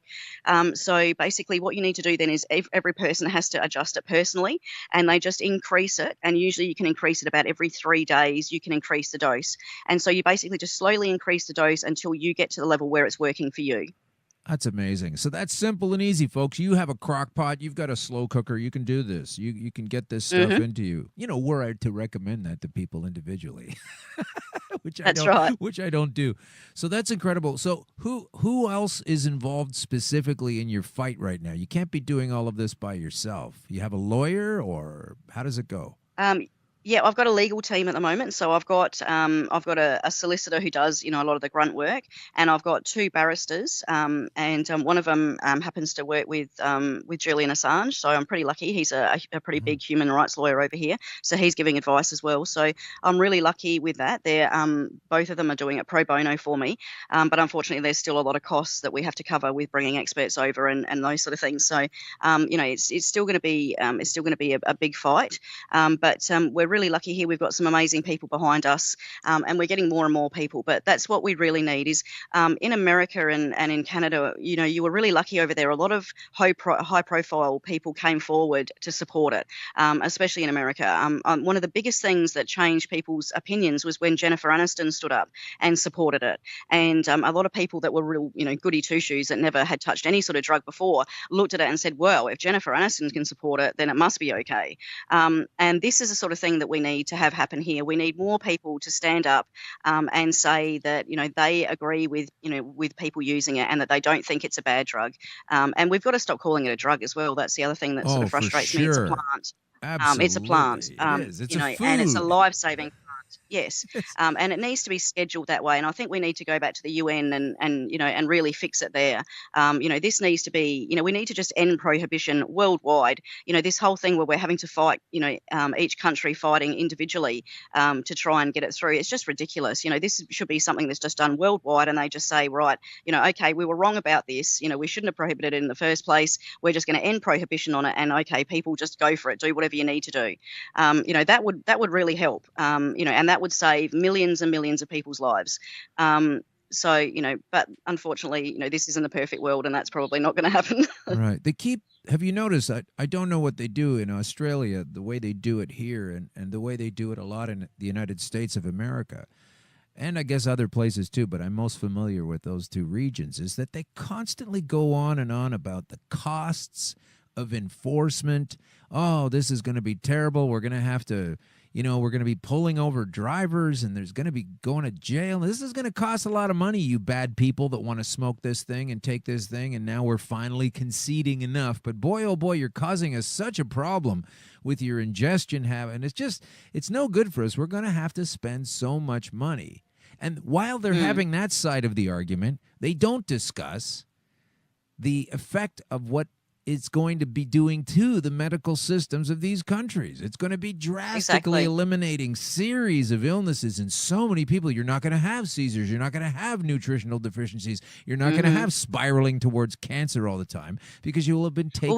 So basically what you need to do then is every person has to adjust it personally, and they just increase it. And usually you can increase it about every 3 days, you can increase the dose. And so you basically just slowly increase the dose until you get to the level where it's working for you. That's amazing. So that's simple and easy, folks. You have a crock pot, you've got a slow cooker, you can do this. You can get this stuff into you. You know, were I to recommend that to people individually, which I don't do. So that's incredible. So who else is involved specifically in your fight right now? You can't be doing all of this by yourself. You have a lawyer, or how does it go? Yeah, I've got a legal team at the moment. So I've got a solicitor who does, a lot of the grunt work, and I've got 2 barristers, and one of them happens to work with Julian Assange. So I'm pretty lucky. He's a pretty big human rights lawyer over here, so he's giving advice as well. So I'm really lucky with that. They're both of them are doing it pro bono for me, but unfortunately there's still a lot of costs that we have to cover with bringing experts over and those sort of things. So it's still going to be a big fight, but we're really lucky here. We've got some amazing people behind us, and we're getting more and more people. But that's what we really need is in America and in Canada, you were really lucky over there. A lot of high-profile people came forward to support it, especially in America. One of the biggest things that changed people's opinions was when Jennifer Aniston stood up and supported it. And a lot of people that were real, goody two-shoes that never had touched any sort of drug before looked at it and said, well, if Jennifer Aniston can support it, then it must be okay. And this is the sort of thing that we need to have happen here. We need more people to stand up and say that they agree with people using it and that they don't think it's a bad drug. And we've got to stop calling it a drug as well. That's the other thing that sort of frustrates me. It's a plant. Absolutely. It's a plant. It is. It's a food. And it's a life-saving plant. Yes, and it needs to be scheduled that way. And I think we need to go back to the UN and really fix it there. This needs to be, we need to just end prohibition worldwide. This whole thing where we're having to fight, each country fighting individually to try and get it through. It's just ridiculous. This should be something that's just done worldwide, and they just say, right, okay, we were wrong about this. We shouldn't have prohibited it in the first place. We're just going to end prohibition on it, and okay, people just go for it. Do whatever you need to do. That would really help. And that would save millions and millions of people's lives. But unfortunately, this isn't a perfect world, and that's probably not going to happen. Right. Have you noticed, I don't know what they do in Australia, the way they do it here, and the way they do it a lot in the United States of America, and I guess other places too, but I'm most familiar with those 2 regions, is that they constantly go on and on about the costs of enforcement. Oh, this is going to be terrible. We're going to have to... we're going to be pulling over drivers, and there's going to be going to jail. This is going to cost a lot of money, you bad people that want to smoke this thing and take this thing, and now we're finally conceding enough. But boy, oh boy, you're causing us such a problem with your ingestion habit, and it's no good for us. We're going to have to spend so much money. And while they're having that side of the argument, they don't discuss the effect of what it's going to be doing to the medical systems of these countries. It's going to be drastically eliminating series of illnesses in so many people. You're not going to have seizures. You're not going to have nutritional deficiencies. You're not going to have spiraling towards cancer all the time because you will have been taking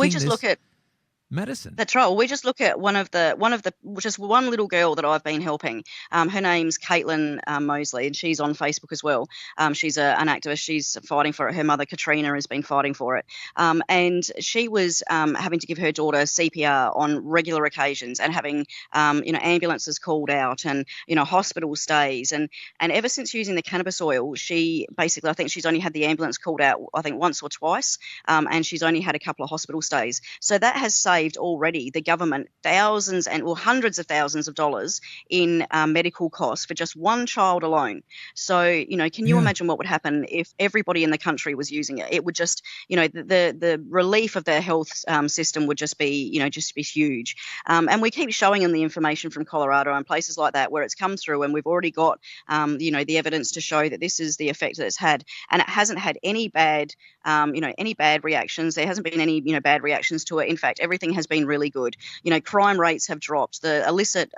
medicine. That's right. Well, we just look at one of the just one little girl that I've been helping. Her name's Caitlin Mosley, and she's on Facebook as well. She's an activist. She's fighting for it. Her mother Katrina has been fighting for it, and she was having to give her daughter CPR on regular occasions and having ambulances called out and hospital stays and ever since using the cannabis oil, she basically I think she's only had the ambulance called out once or twice, and she's only had a couple of hospital stays. So that has saved already the government thousands hundreds of thousands of dollars in medical costs for just one child alone. So, can you imagine what would happen if everybody in the country was using it? It would just, the relief of the health system would just be huge. And we keep showing them the information from Colorado and places like that where it's come through, and we've already got, the evidence to show that this is the effect that it's had, and it hasn't had any bad reactions. There hasn't been any, bad reactions to it. In fact, everything everything has been really good. Crime rates have dropped. The illicit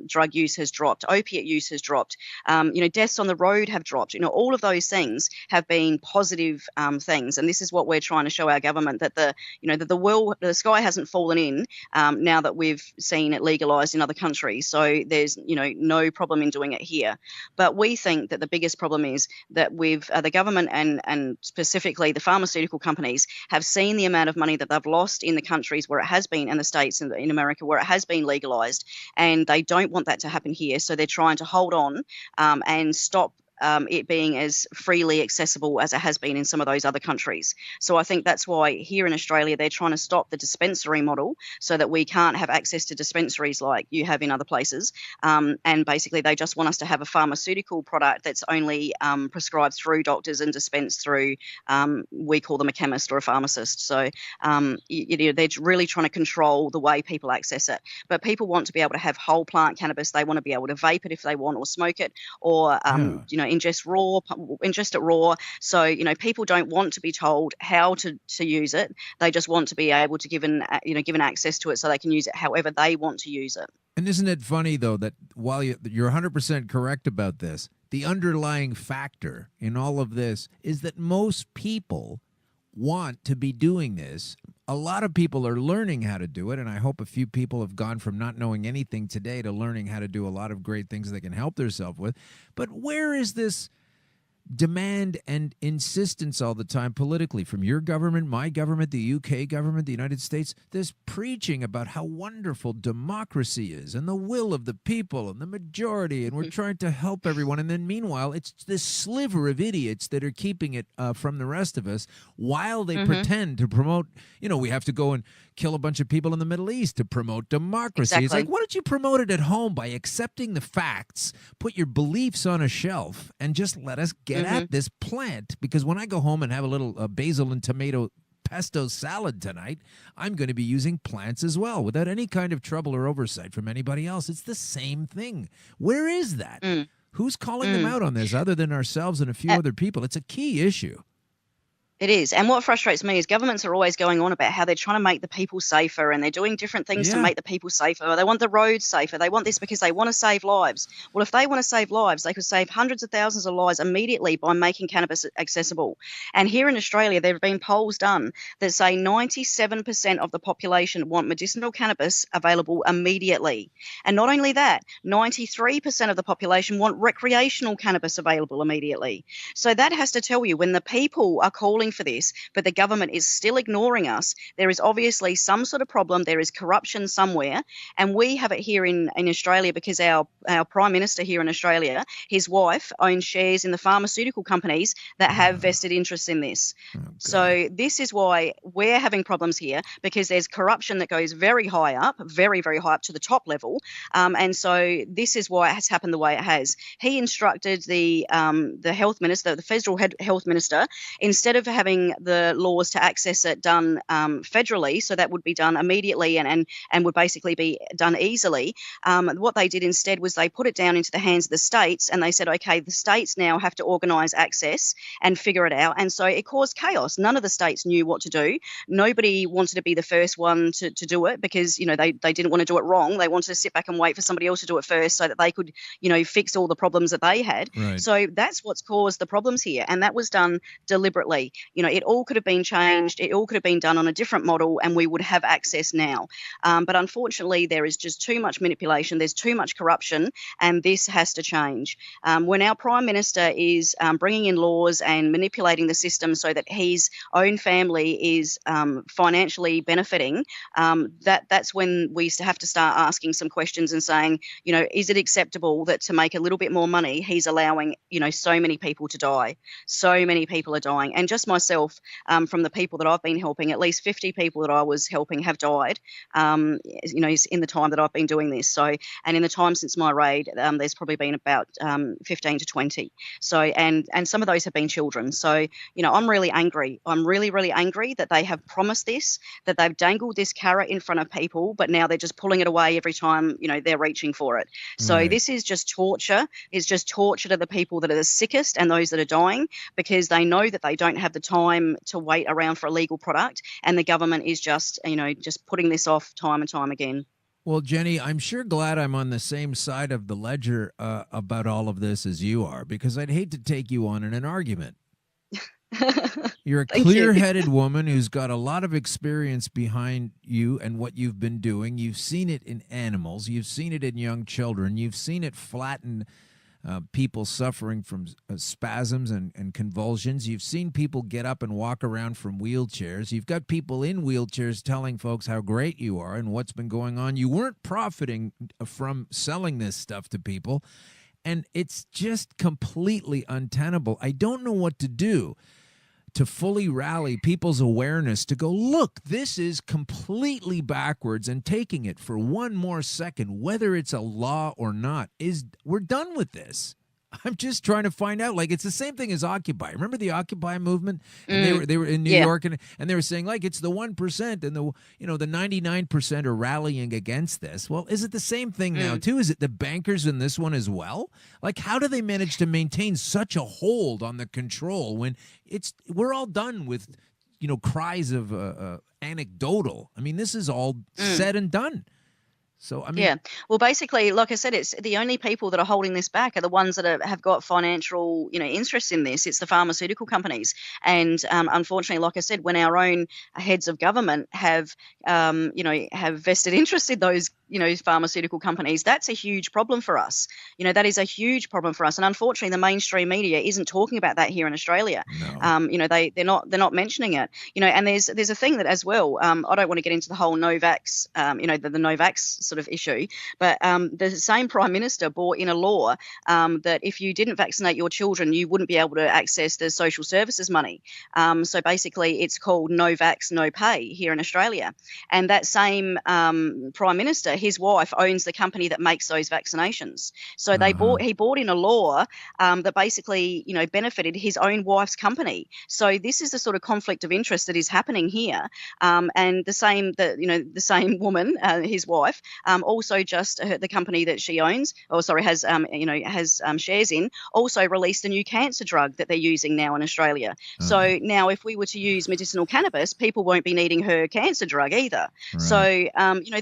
drug use has dropped. Opiate use has dropped. Deaths on the road have dropped. All of those things have been positive things. And this is what we're trying to show our government, that the sky hasn't fallen in now that we've seen it legalized in other countries. So there's, no problem in doing it here. But we think that the biggest problem is that the government and specifically the pharmaceutical companies have seen the amount of money that they've lost in the countries where it has been, in the States and in America where it has been legalized, and they don't want that to happen here. So they're trying to hold on and stop it being as freely accessible as it has been in some of those other countries. So I think that's why here in Australia they're trying to stop the dispensary model so that we can't have access to dispensaries like you have in other places. And basically they just want us to have a pharmaceutical product that's only prescribed through doctors and dispensed through, we call them a chemist or a pharmacist. So they're really trying to control the way people access it. But people want to be able to have whole plant cannabis. They want to be able to vape it if they want, or smoke it, or ingest it raw. So people don't want to be told how to use it. They just want to be able to given access to it so they can use it however they want to use it. And isn't it funny though that while you're 100% correct about this, the underlying factor in all of this is that most people want to be doing this. A lot of people are learning how to do it, and I hope a few people have gone from not knowing anything today to learning how to do a lot of great things they can help themselves with. But where is this demand and insistence all the time politically from your government, my government, the UK government, the United States, this preaching about how wonderful democracy is and the will of the people and the majority, and we're trying to help everyone. And then meanwhile, it's this sliver of idiots that are keeping it from the rest of us while they pretend to promote, we have to go and kill a bunch of people in the Middle East to promote democracy. Exactly. It's like, why don't you promote it at home by accepting the facts, put your beliefs on a shelf, and just let us get at this plant? Because when I go home and have a little basil and tomato pesto salad tonight, I'm going to be using plants as well without any kind of trouble or oversight from anybody else. It's the same thing. Where is that? Who's calling them out on this other than ourselves and a few other people? It's a key issue. It is. And what frustrates me is governments are always going on about how they're trying to make the people safer, and they're doing different things to make the people safer. They want the roads safer. They want this because they want to save lives. Well, if they want to save lives, they could save hundreds of thousands of lives immediately by making cannabis accessible. And here in Australia, there have been polls done that say 97% of the population want medicinal cannabis available immediately. And not only that, 93% of the population want recreational cannabis available immediately. So that has to tell you, when the people are calling for this, but the government is still ignoring us, there is obviously some sort of problem. There is corruption somewhere, and we have it here in Australia because our Prime Minister here in Australia, his wife owns shares in the pharmaceutical companies that have vested interests in this. So this is why we're having problems here, because there's corruption that goes very high up, very, very high up to the top level. And so this is why it has happened the way it has. He instructed the health minister, the federal health minister, instead of having the laws to access it done federally, so that would be done immediately and would basically be done easily. What they did instead was they put it down into the hands of the states, and they said, okay, the states now have to organise access and figure it out. And so it caused chaos. None of the states knew what to do. Nobody wanted to be the first one to do it because, they didn't want to do it wrong. They wanted to sit back and wait for somebody else to do it first so that they could, fix all the problems that they had. Right. So that's what's caused the problems here. And that was done deliberately. It all could have been changed. It all could have been done on a different model, and we would have access now. But unfortunately, there is just too much manipulation. There's too much corruption, and this has to change. When our Prime Minister is bringing in laws and manipulating the system so that his own family is financially benefiting, that's when we have to start asking some questions and saying, is it acceptable that to make a little bit more money, he's allowing, so many people to die? So many people are dying. And just myself, from the people that I've been helping, at least 50 people that I was helping have died, in the time that I've been doing this. So, and in the time since my raid, there's probably been about 15 to 20. So, and some of those have been children. So, I'm really angry. I'm really, really angry that they have promised this, that they've dangled this carrot in front of people, but now they're just pulling it away every time, they're reaching for it. So this is just torture. It's just torture to the people that are the sickest and those that are dying, because they know that they don't have the time to wait around for a legal product, and the government is just putting this off time and time again. Well, Jenny, I'm sure glad I'm on the same side of the ledger about all of this as you are, because I'd hate to take you on in an argument. You're a clear-headed woman who's got a lot of experience behind you and what you've been doing. You've seen it in animals. You've seen it in young children. You've seen it flatten people suffering from spasms and convulsions. You've seen people get up and walk around from wheelchairs. You've got people in wheelchairs telling folks how great you are and what's been going on. You weren't profiting from selling this stuff to people, and it's just completely untenable. I don't know what to do to fully rally people's awareness to go, look, this is completely backwards, and taking it for one more second, whether it's a law or not, we're done with this. I'm just trying to find out. Like, it's the same thing as Occupy. Remember the Occupy movement? And they were in New York, and they were saying, like, it's the 1% and the 99% are rallying against this. Well, is it the same thing now too? Is it the bankers in this one as well? Like, how do they manage to maintain such a hold on the control when we're all done with cries of anecdotal? I mean, this is all said and done. So, I mean, yeah. Well, basically, like I said, it's the only people that are holding this back are the ones that have got financial, interest in this. It's the pharmaceutical companies. And unfortunately, like I said, when our own heads of government have vested interest in those, pharmaceutical companies, that's a huge problem for us. That is a huge problem for us. And unfortunately, the mainstream media isn't talking about that here in Australia. No. They're not mentioning it. And there's a thing that as well. I don't want to get into the whole no-vax, the no-vax sort of issue, but the same Prime Minister brought in a law that if you didn't vaccinate your children, you wouldn't be able to access the social services money. So basically, it's called no vax, no pay here in Australia. And that same Prime Minister, his wife owns the company that makes those vaccinations. So he brought in a law that basically, benefited his own wife's company. So this is the sort of conflict of interest that is happening here. And the same woman, his wife, also just the company that she owns, has shares in, also released a new cancer drug that they're using now in Australia. So now if we were to use medicinal cannabis, people won't be needing her cancer drug either. Right. So,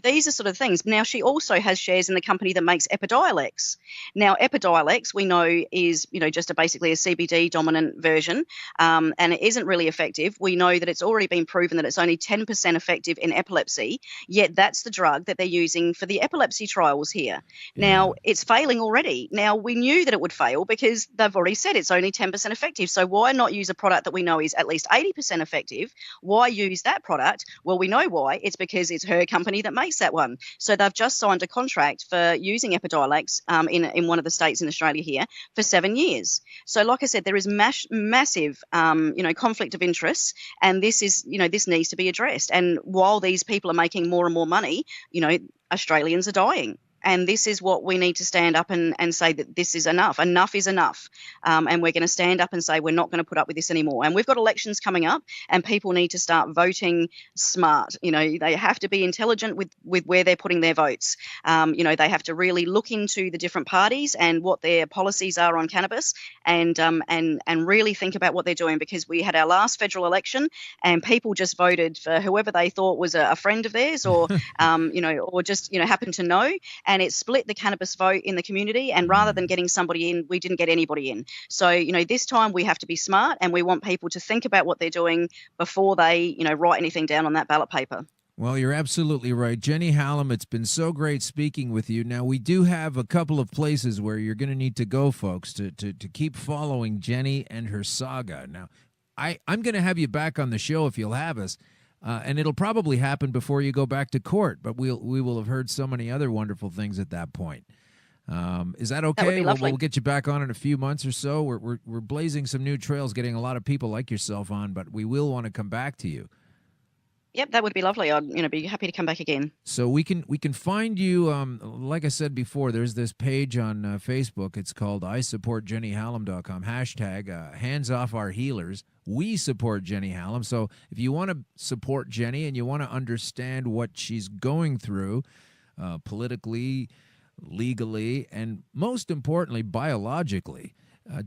these are sort of things. Now, she also has shares in the company that makes Epidiolex. Now, Epidiolex, we know, is, just basically a CBD dominant version, and it isn't really effective. We know that it's already been proven that it's only 10% effective in epilepsy, yet that's the drug that they're using for the epilepsy trials here. Now, it's failing already. Now, we knew that it would fail because they've already said it's only 10% effective. So why not use a product that we know is at least 80% effective? Why use that product? Well, we know why. It's because it's her company that makes that one. So they've just signed a contract for using Epidiolex in one of the states in Australia here for 7 years. So like I said, there is massive, conflict of interests, and this needs to be addressed. And while these people are making more and more money, Australians are dying. And this is what we need to stand up and say that this is enough. Enough is enough. And we're going to stand up and say we're not going to put up with this anymore. And we've got elections coming up, and people need to start voting smart. They have to be intelligent with where they're putting their votes. They have to really look into the different parties and what their policies are on cannabis, and really think about what they're doing, because we had our last federal election and people just voted for whoever they thought was a friend of theirs or just happened to know. And it split the cannabis vote in the community. And rather than getting somebody in, we didn't get anybody in. So, this time we have to be smart, and we want people to think about what they're doing before they, write anything down on that ballot paper. Well, you're absolutely right. Jenny Hallam, it's been so great speaking with you. Now, we do have a couple of places where you're going to need to go, folks, to keep following Jenny and her saga. Now, I'm going to have you back on the show if you'll have us. And it'll probably happen before you go back to court, but we will have heard so many other wonderful things at that point. Is that okay? That would be lovely. We'll get you back on in a few months or so. We're blazing some new trails, getting a lot of people like yourself on, but we will want to come back to you. Yep, that would be lovely. I'd be happy to come back again. So we can find you. Like I said before, there's this page on Facebook. It's called ISupportJennyHallam.com. # Hands Off Our Healers. We support Jenny Hallam. So if you want to support Jenny and you want to understand what she's going through politically, legally, and most importantly, biologically,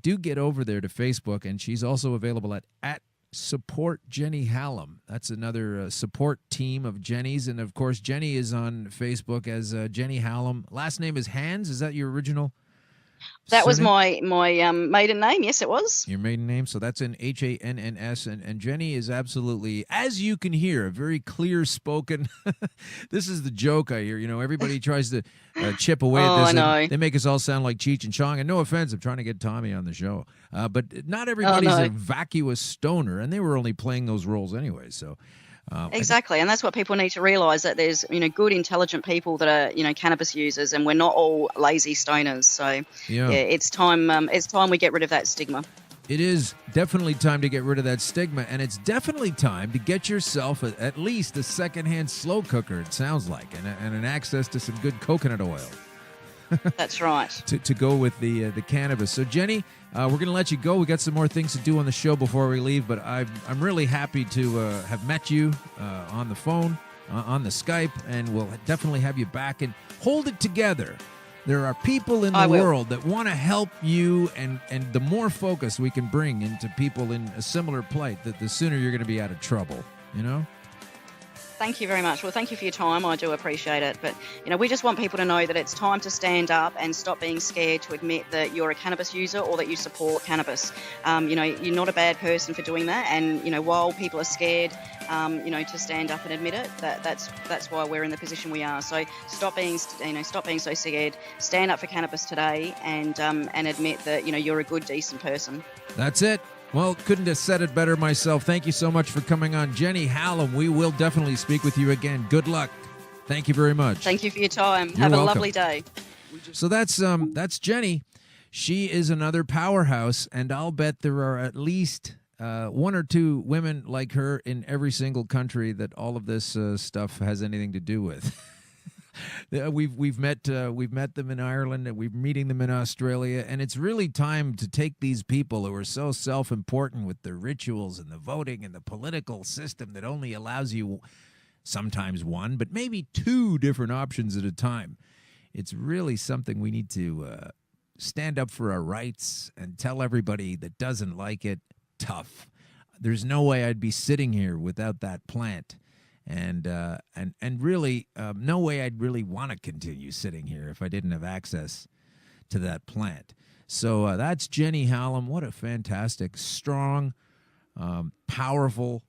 do get over there to Facebook. And she's also available at support Jenny Hallam. That's another support team of Jenny's. And, of course, Jenny is on Facebook as Jenny Hallam. Last name is Hands. Is that your original That was surname? my maiden name. Yes, it was. Your maiden name. So that's in Hanns. And Jenny is absolutely, as you can hear, a very clear spoken. This is the joke I hear. You know, everybody tries to chip away at this. I know. They make us all sound like Cheech and Chong. And no offense, I'm trying to get Tommy on the show. But not everybody's a vacuous stoner. And they were only playing those roles anyway. So. Exactly, and that's what people need to realise, that there's good, intelligent people that are cannabis users, and we're not all lazy stoners. So yeah, it's time we get rid of that stigma. It is definitely time to get rid of that stigma, and it's definitely time to get yourself at least a secondhand slow cooker. It sounds like, and an access to some good coconut oil. That's right. to go with the cannabis. So Jenny, we're going to let you go. We got some more things to do on the show before we leave, but I'm really happy to have met you on the phone, on the Skype, and we'll definitely have you back and hold it together. There are people in the world that want to help you, and the more focus we can bring into people in a similar plight, the sooner you're going to be out of trouble, you know? Thank you very much. Well, thank you for your time. I do appreciate it. But, we just want people to know that it's time to stand up and stop being scared to admit that you're a cannabis user or that you support cannabis. You're not a bad person for doing that. And, while people are scared, to stand up and admit it, that's why we're in the position we are. So stop being so scared. Stand up for cannabis today and admit that, you're a good, decent person. That's it. Well, couldn't have said it better myself. Thank you so much for coming on. Jenny Hallam, we will definitely speak with you again. Good luck. Thank you very much. Thank you for your time. You're Have welcome. a lovely day. So that's Jenny. She is another powerhouse, and I'll bet there are at least one or two women like her in every single country that all of this stuff has anything to do with. We've met them in Ireland, and we're meeting them in Australia, and it's really time to take these people who are so self-important with the rituals and the voting and the political system that only allows you sometimes one, but maybe two different options at a time. It's really something we need to stand up for our rights and tell everybody that doesn't like it, tough. There's no way I'd be sitting here without that plant. And really, no way I'd really want to continue sitting here if I didn't have access to that plant. So that's Jenny Hallam. What a fantastic, strong, powerful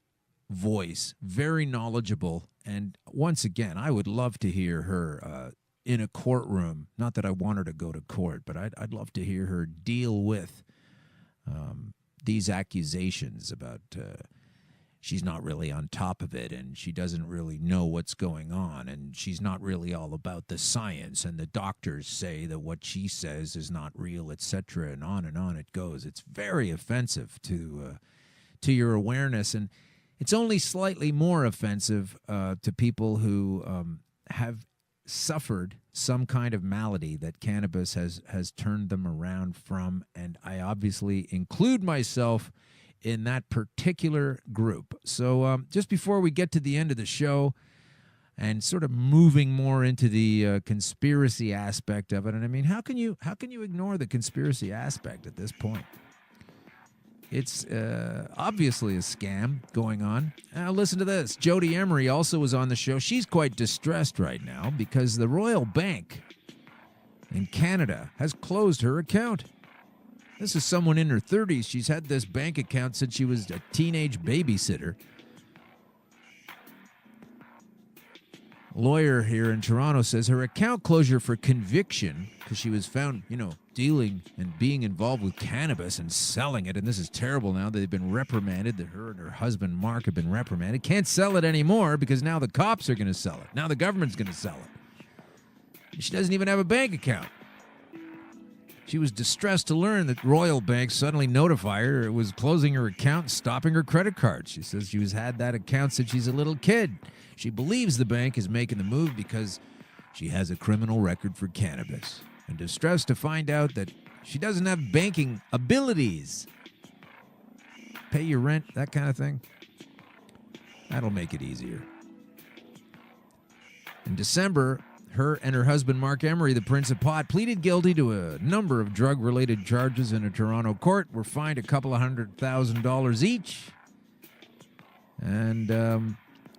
voice, very knowledgeable. And once again, I would love to hear her in a courtroom. Not that I want her to go to court, but I'd love to hear her deal with these accusations about she's not really on top of it, and she doesn't really know what's going on, and she's not really all about the science, and the doctors say that what she says is not real, etc., and on it goes. It's very offensive to your awareness, and it's only slightly more offensive to people who have suffered some kind of malady that cannabis has turned them around from, and I obviously include myself in that particular group. So just before we get to the end of the show and sort of moving more into the conspiracy aspect of it, and I mean, how can you ignore the conspiracy aspect at this point? It's obviously a scam going on. Now listen to this. Jody Emery also was on the show. She's quite distressed right now because the Royal Bank in Canada has closed her account. This is someone in her 30s. She's had this bank account since she was a teenage babysitter. Lawyer here in Toronto says her account closure for conviction, because she was found, dealing and being involved with cannabis and selling it, and this is terrible now. They've been reprimanded, that her and her husband Mark have been reprimanded. Can't sell it anymore because now the cops are going to sell it. Now the government's going to sell it. She doesn't even have a bank account. She was distressed to learn that Royal Bank suddenly notified her it was closing her account and stopping her credit card. She says she has had that account since she's a little kid. She believes the bank is making the move because she has a criminal record for cannabis, and distressed to find out that she doesn't have banking abilities. Pay your rent, that kind of thing. That'll make it easier. In December, her and her husband, Mark Emery, the Prince of Pot, pleaded guilty to a number of drug-related charges in a Toronto court, were fined a couple of $100,000 each, And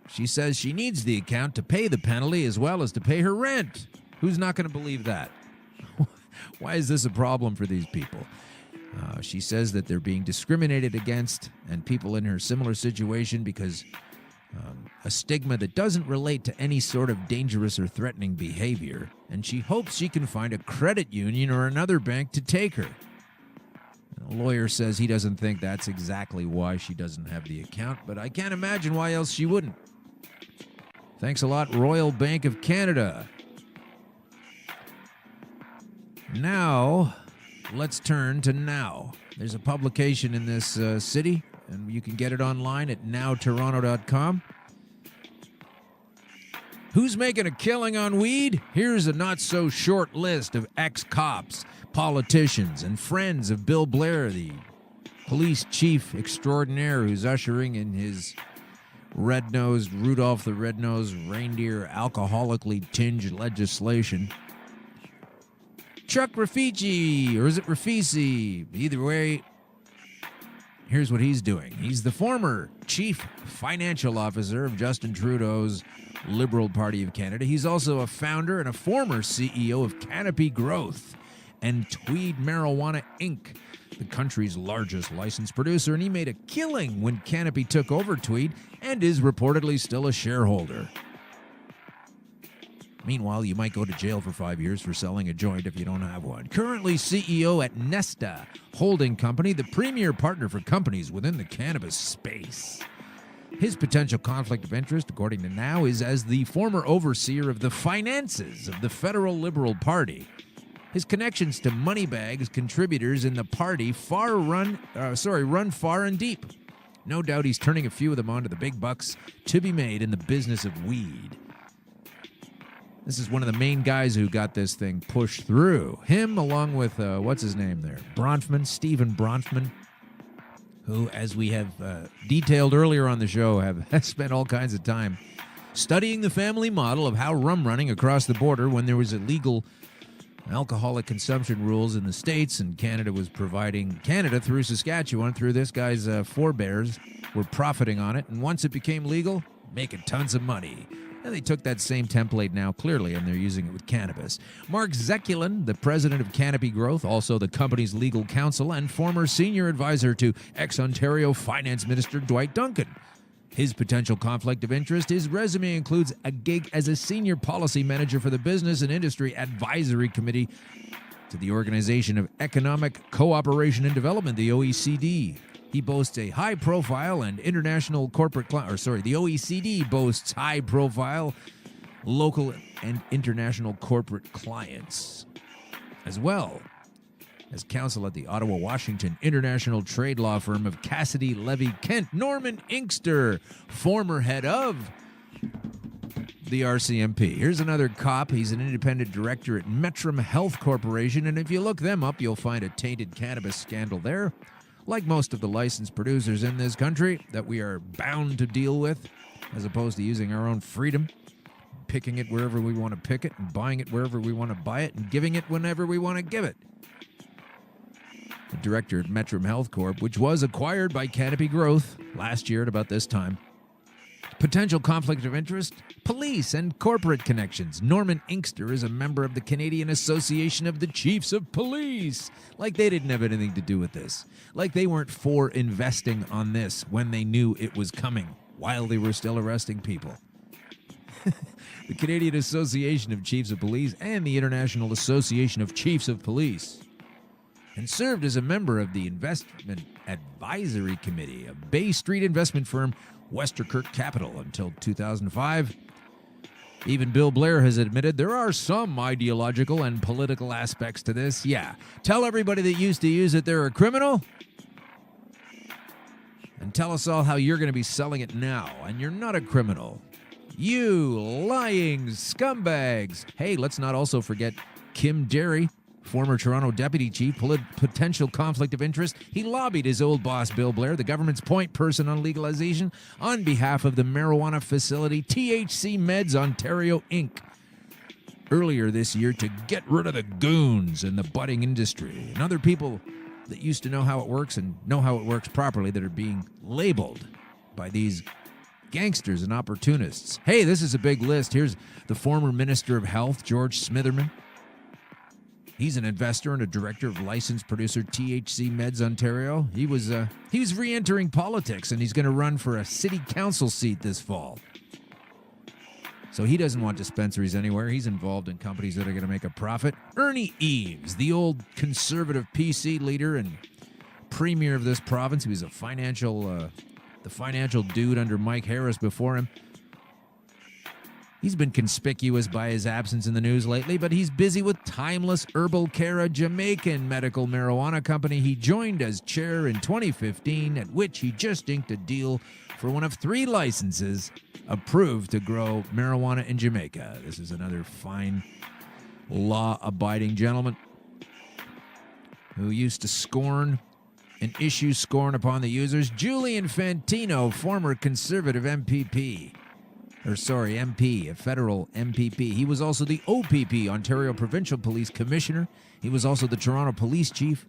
she says she needs the account to pay the penalty as well as to pay her rent. Who's not going to believe that? Why is this a problem for these people? She says that they're being discriminated against and people in her similar situation because a stigma that doesn't relate to any sort of dangerous or threatening behavior. And she hopes she can find a credit union or another bank to take her. A lawyer says he doesn't think that's exactly why she doesn't have the account, but I can't imagine why else she wouldn't. Thanks a lot, Royal Bank of Canada. Now, let's turn to Now. There's a publication in this city, and you can get it online at nowtoronto.com. Who's making a killing on weed? Here's a not-so-short list of ex-cops, politicians, and friends of Bill Blair, the police chief extraordinaire who's ushering in his red-nosed, Rudolph the Red-Nosed Reindeer alcoholically tinged legislation. Chuck Rafici, or is it Rafisi? Either way, here's what he's doing. He's the former chief financial officer of Justin Trudeau's Liberal Party of Canada. He's also a founder and a former CEO of Canopy Growth and Tweed Marijuana Inc., the country's largest licensed producer, and he made a killing when Canopy took over Tweed and is reportedly still a shareholder. Meanwhile, you might go to jail for 5 years for selling a joint if you don't have one. Currently CEO at Nesta Holding Company, the premier partner for companies within the cannabis space. His potential conflict of interest, according to Now, is as the former overseer of the finances of the Federal Liberal Party. His connections to moneybags contributors in the party run far and deep. No doubt he's turning a few of them onto the big bucks to be made in the business of weed. This is one of the main guys who got this thing pushed through. Him, along with, what's his name there? Stephen Bronfman, who, as we have detailed earlier on the show, have spent all kinds of time studying the family model of how rum running across the border when there was illegal alcoholic consumption rules in the States, and Canada was providing, Canada through Saskatchewan, through this guy's forebears, were profiting on it, and once it became legal, making tons of money. And they took that same template now, clearly, and they're using it with cannabis. Mark Zekulin, the president of Canopy Growth, also the company's legal counsel and former senior advisor to ex-Ontario Finance Minister Dwight Duncan. His potential conflict of interest, his resume includes a gig as a senior policy manager for the Business and Industry Advisory Committee to the Organization of Economic Cooperation and Development, the OECD. He boasts a high-profile and international corporate the OECD boasts high-profile local and international corporate clients, as well as counsel at the Ottawa, Washington international trade law firm of Cassidy Levy Kent. Norman Inkster, former head of the RCMP. Here's another cop. He's an independent director at Metrum Health Corporation, and if you look them up, you'll find a tainted cannabis scandal there. Like most of the licensed producers in this country that we are bound to deal with, as opposed to using our own freedom, picking it wherever we want to pick it, and buying it wherever we want to buy it, and giving it whenever we want to give it. The director at Metrum Health Corp, which was acquired by Canopy Growth last year at about this time. Potential conflict of interest, police and corporate connections. Norman Inkster is a member of the Canadian Association of the Chiefs of Police. Like they didn't have anything to do with this. Like they weren't for investing on this when they knew it was coming, while they were still arresting people. The Canadian Association of Chiefs of Police and the International Association of Chiefs of Police. And served as a member of the Investment Advisory Committee, a Bay Street investment firm, Westerkirk Capital, until 2005. Even Bill Blair has admitted there are some ideological and political aspects to this. Yeah, tell everybody that used to use it they're a criminal, and tell us all how you're going to be selling it now, and you're not a criminal. You lying scumbags. Hey, let's not also forget Kim Derry, former Toronto deputy chief, potential conflict of interest. He lobbied his old boss, Bill Blair, the government's point person on legalization, on behalf of the marijuana facility THC Meds Ontario, Inc., earlier this year to get rid of the goons in the budding industry and other people that used to know how it works and know how it works properly that are being labeled by these gangsters and opportunists. Hey, this is a big list. Here's the former Minister of Health, George Smitherman. He's an investor and a director of licensed producer THC Meds Ontario. He was re-entering politics, and he's going to run for a city council seat this fall. So he doesn't want dispensaries anywhere. He's involved in companies that are going to make a profit. Ernie Eves, the old conservative PC leader and premier of this province. He was the financial dude under Mike Harris before him. He's been conspicuous by his absence in the news lately, but he's busy with Timeless Herbal Care, a Jamaican medical marijuana company he joined as chair in 2015, at which he just inked a deal for one of 3 licenses approved to grow marijuana in Jamaica. This is another fine, law-abiding gentleman who used to scorn and issue scorn upon the users. Julian Fantino, former conservative MP, a federal MPP. He was also the OPP, Ontario Provincial Police Commissioner. He was also the Toronto Police Chief.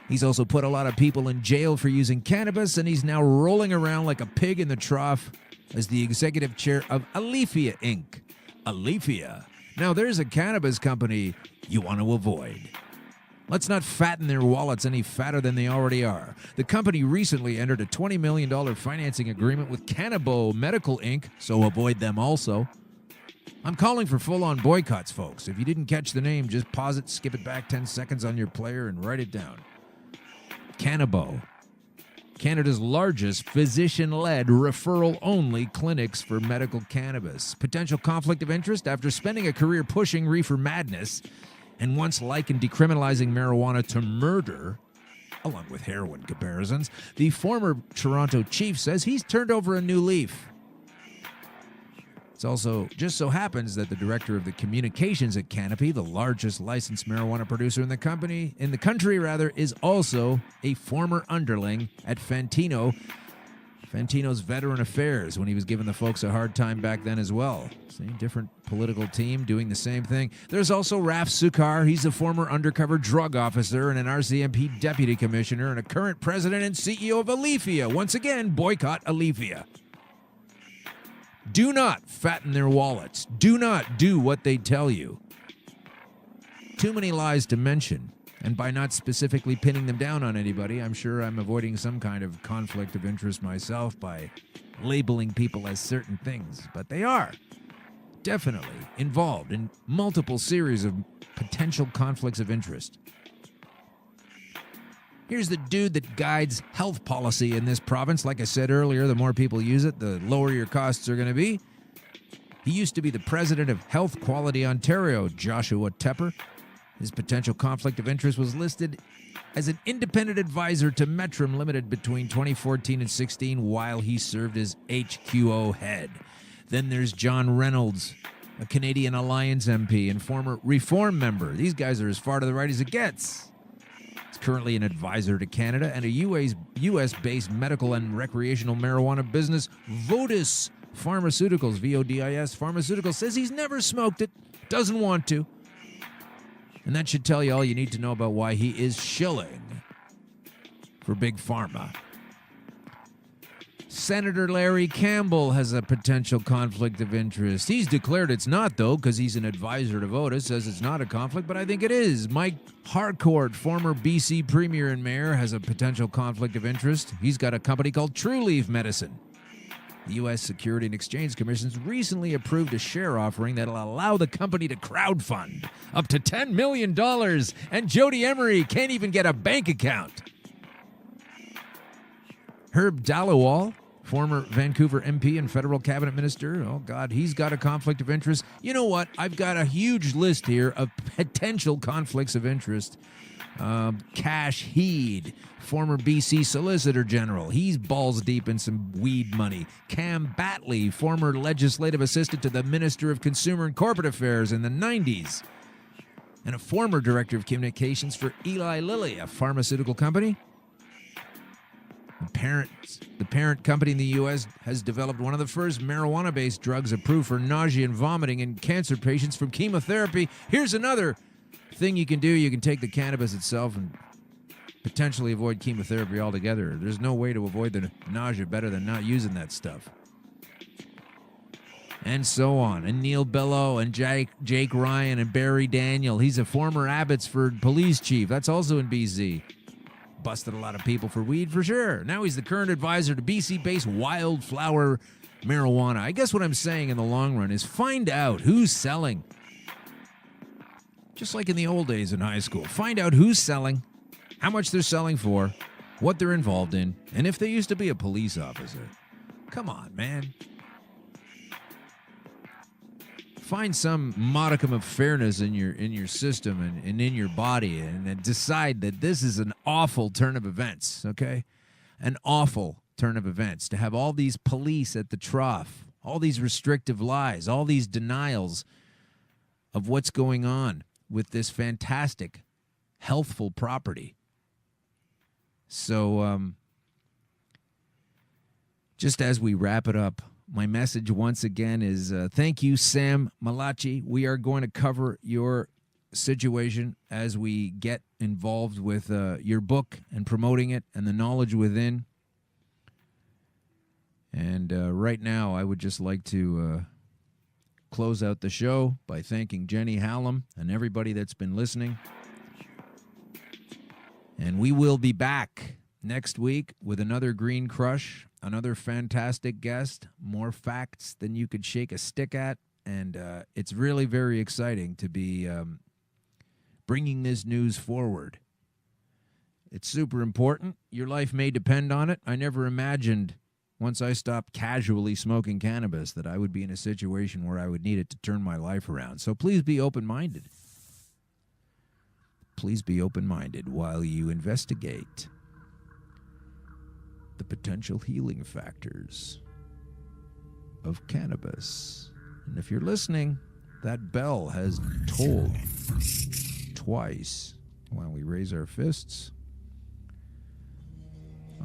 He's also put a lot of people in jail for using cannabis, and he's now rolling around like a pig in the trough as the executive chair of Alifia Inc. Alifia. Now, there's a cannabis company you want to avoid. Let's not fatten their wallets any fatter than they already are. The company recently entered a $20 million financing agreement with Cannabo Medical Inc., so avoid them also. I'm calling for full-on boycotts, folks. If you didn't catch the name, just pause it, skip it back 10 seconds on your player, and write it down. Cannabo, Canada's largest physician-led, referral-only clinics for medical cannabis. Potential conflict of interest after spending a career pushing reefer madness and once likened decriminalizing marijuana to murder, along with heroin comparisons, the former Toronto chief says he's turned over a new leaf. It also just so happens that the director of the communications at Canopy, the largest licensed marijuana producer in the country, is also a former underling at Fantino's Veteran Affairs, when he was giving the folks a hard time back then as well. Same different political team doing the same thing. There's also Raf Sukar. He's a former undercover drug officer and an RCMP deputy commissioner and a current president and CEO of Alifia. Once again, boycott Alifia. Do not fatten their wallets. Do not do what they tell you. Too many lies to mention. And by not specifically pinning them down on anybody, I'm sure I'm avoiding some kind of conflict of interest myself by labeling people as certain things. But they are definitely involved in multiple series of potential conflicts of interest. Here's the dude that guides health policy in this province. Like I said earlier, the more people use it, the lower your costs are going to be. He used to be the president of Health Quality Ontario, Joshua Tepper. His potential conflict of interest was listed as an independent advisor to Metrum Limited between 2014 and 16 while he served as HQO head. Then there's John Reynolds, a Canadian Alliance MP and former Reform member. These guys are as far to the right as it gets. He's currently an advisor to Canada and a U.S.-based medical and recreational marijuana business, Vodis Pharmaceuticals, VODIS Pharmaceuticals, says he's never smoked it, doesn't want to. And that should tell you all you need to know about why he is shilling for Big Pharma. Senator Larry Campbell has a potential conflict of interest. He's declared it's not, though, because he's an advisor to Votis, says it's not a conflict, but I think it is. Mike Harcourt, former BC Premier and Mayor, has a potential conflict of interest. He's got a company called True Leaf Medicine. The U.S. Security and Exchange Commission recently approved a share offering that will allow the company to crowdfund up to $10 million, and Jody Emery can't even get a bank account. Herb Dallowall, former Vancouver MP and federal cabinet minister, oh God, he's got a conflict of interest. You know what? I've got a huge list here of potential conflicts of interest. Cash Heed, former BC Solicitor General. He's balls deep in some weed money. Cam Batley, former legislative assistant to the Minister of Consumer and Corporate Affairs in the 90s. And a former director of communications for Eli Lilly, a pharmaceutical company. The parent company in the U.S. has developed one of the first marijuana-based drugs approved for nausea and vomiting in cancer patients from chemotherapy. Here's another thing you can do. You can take the cannabis itself and potentially avoid chemotherapy altogether. There's no way to avoid the nausea better than not using that stuff. and so on. And Neil Bellow and Jake Ryan and Barry Daniel. He's a former Abbotsford police chief. That's also in BC. Busted a lot of people for weed for sure. Now he's the current advisor to BC-based Wildflower Marijuana. I guess what I'm saying in the long run is find out who's selling. Just like in the old days in high school. Find out who's selling, how much they're selling for, what they're involved in, and if they used to be a police officer. Come on, man. Find some modicum of fairness in your system and in your body, and decide that this is an awful turn of events, okay? An awful turn of events to have all these police at the trough, all these restrictive lies, all these denials of what's going on with this fantastic, healthful property. So, just as we wrap it up, my message once again is thank you, Sam Malachi. We are going to cover your situation as we get involved with your book and promoting it and the knowledge within. And right now, I would just like to close out the show by thanking Jenny Hallam and everybody that's been listening. And we will be back next week with another Green Crush, another fantastic guest, more facts than you could shake a stick at. And it's really very exciting to be bringing this news forward. It's super important. Your life may depend on it. I never imagined once I stopped casually smoking cannabis that I would be in a situation where I would need it to turn my life around. So please be open-minded. Please be open-minded while you investigate the potential healing factors of cannabis. And if you're listening, that bell has tolled twice while we raise our fists.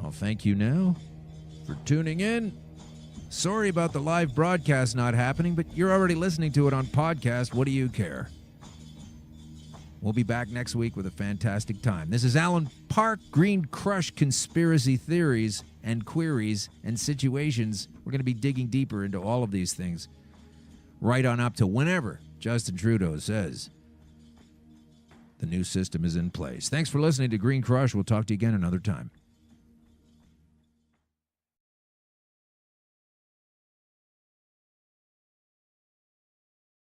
I'll thank you now for tuning in. Sorry about the live broadcast not happening, but you're already listening to it on podcast. What do you care? We'll be back next week with a fantastic time. This is Alan Park, Green Crush Conspiracy Theories and Queries and Situations. We're going to be digging deeper into all of these things right on up to whenever Justin Trudeau says the new system is in place. Thanks for listening to Green Crush. We'll talk to you again another time.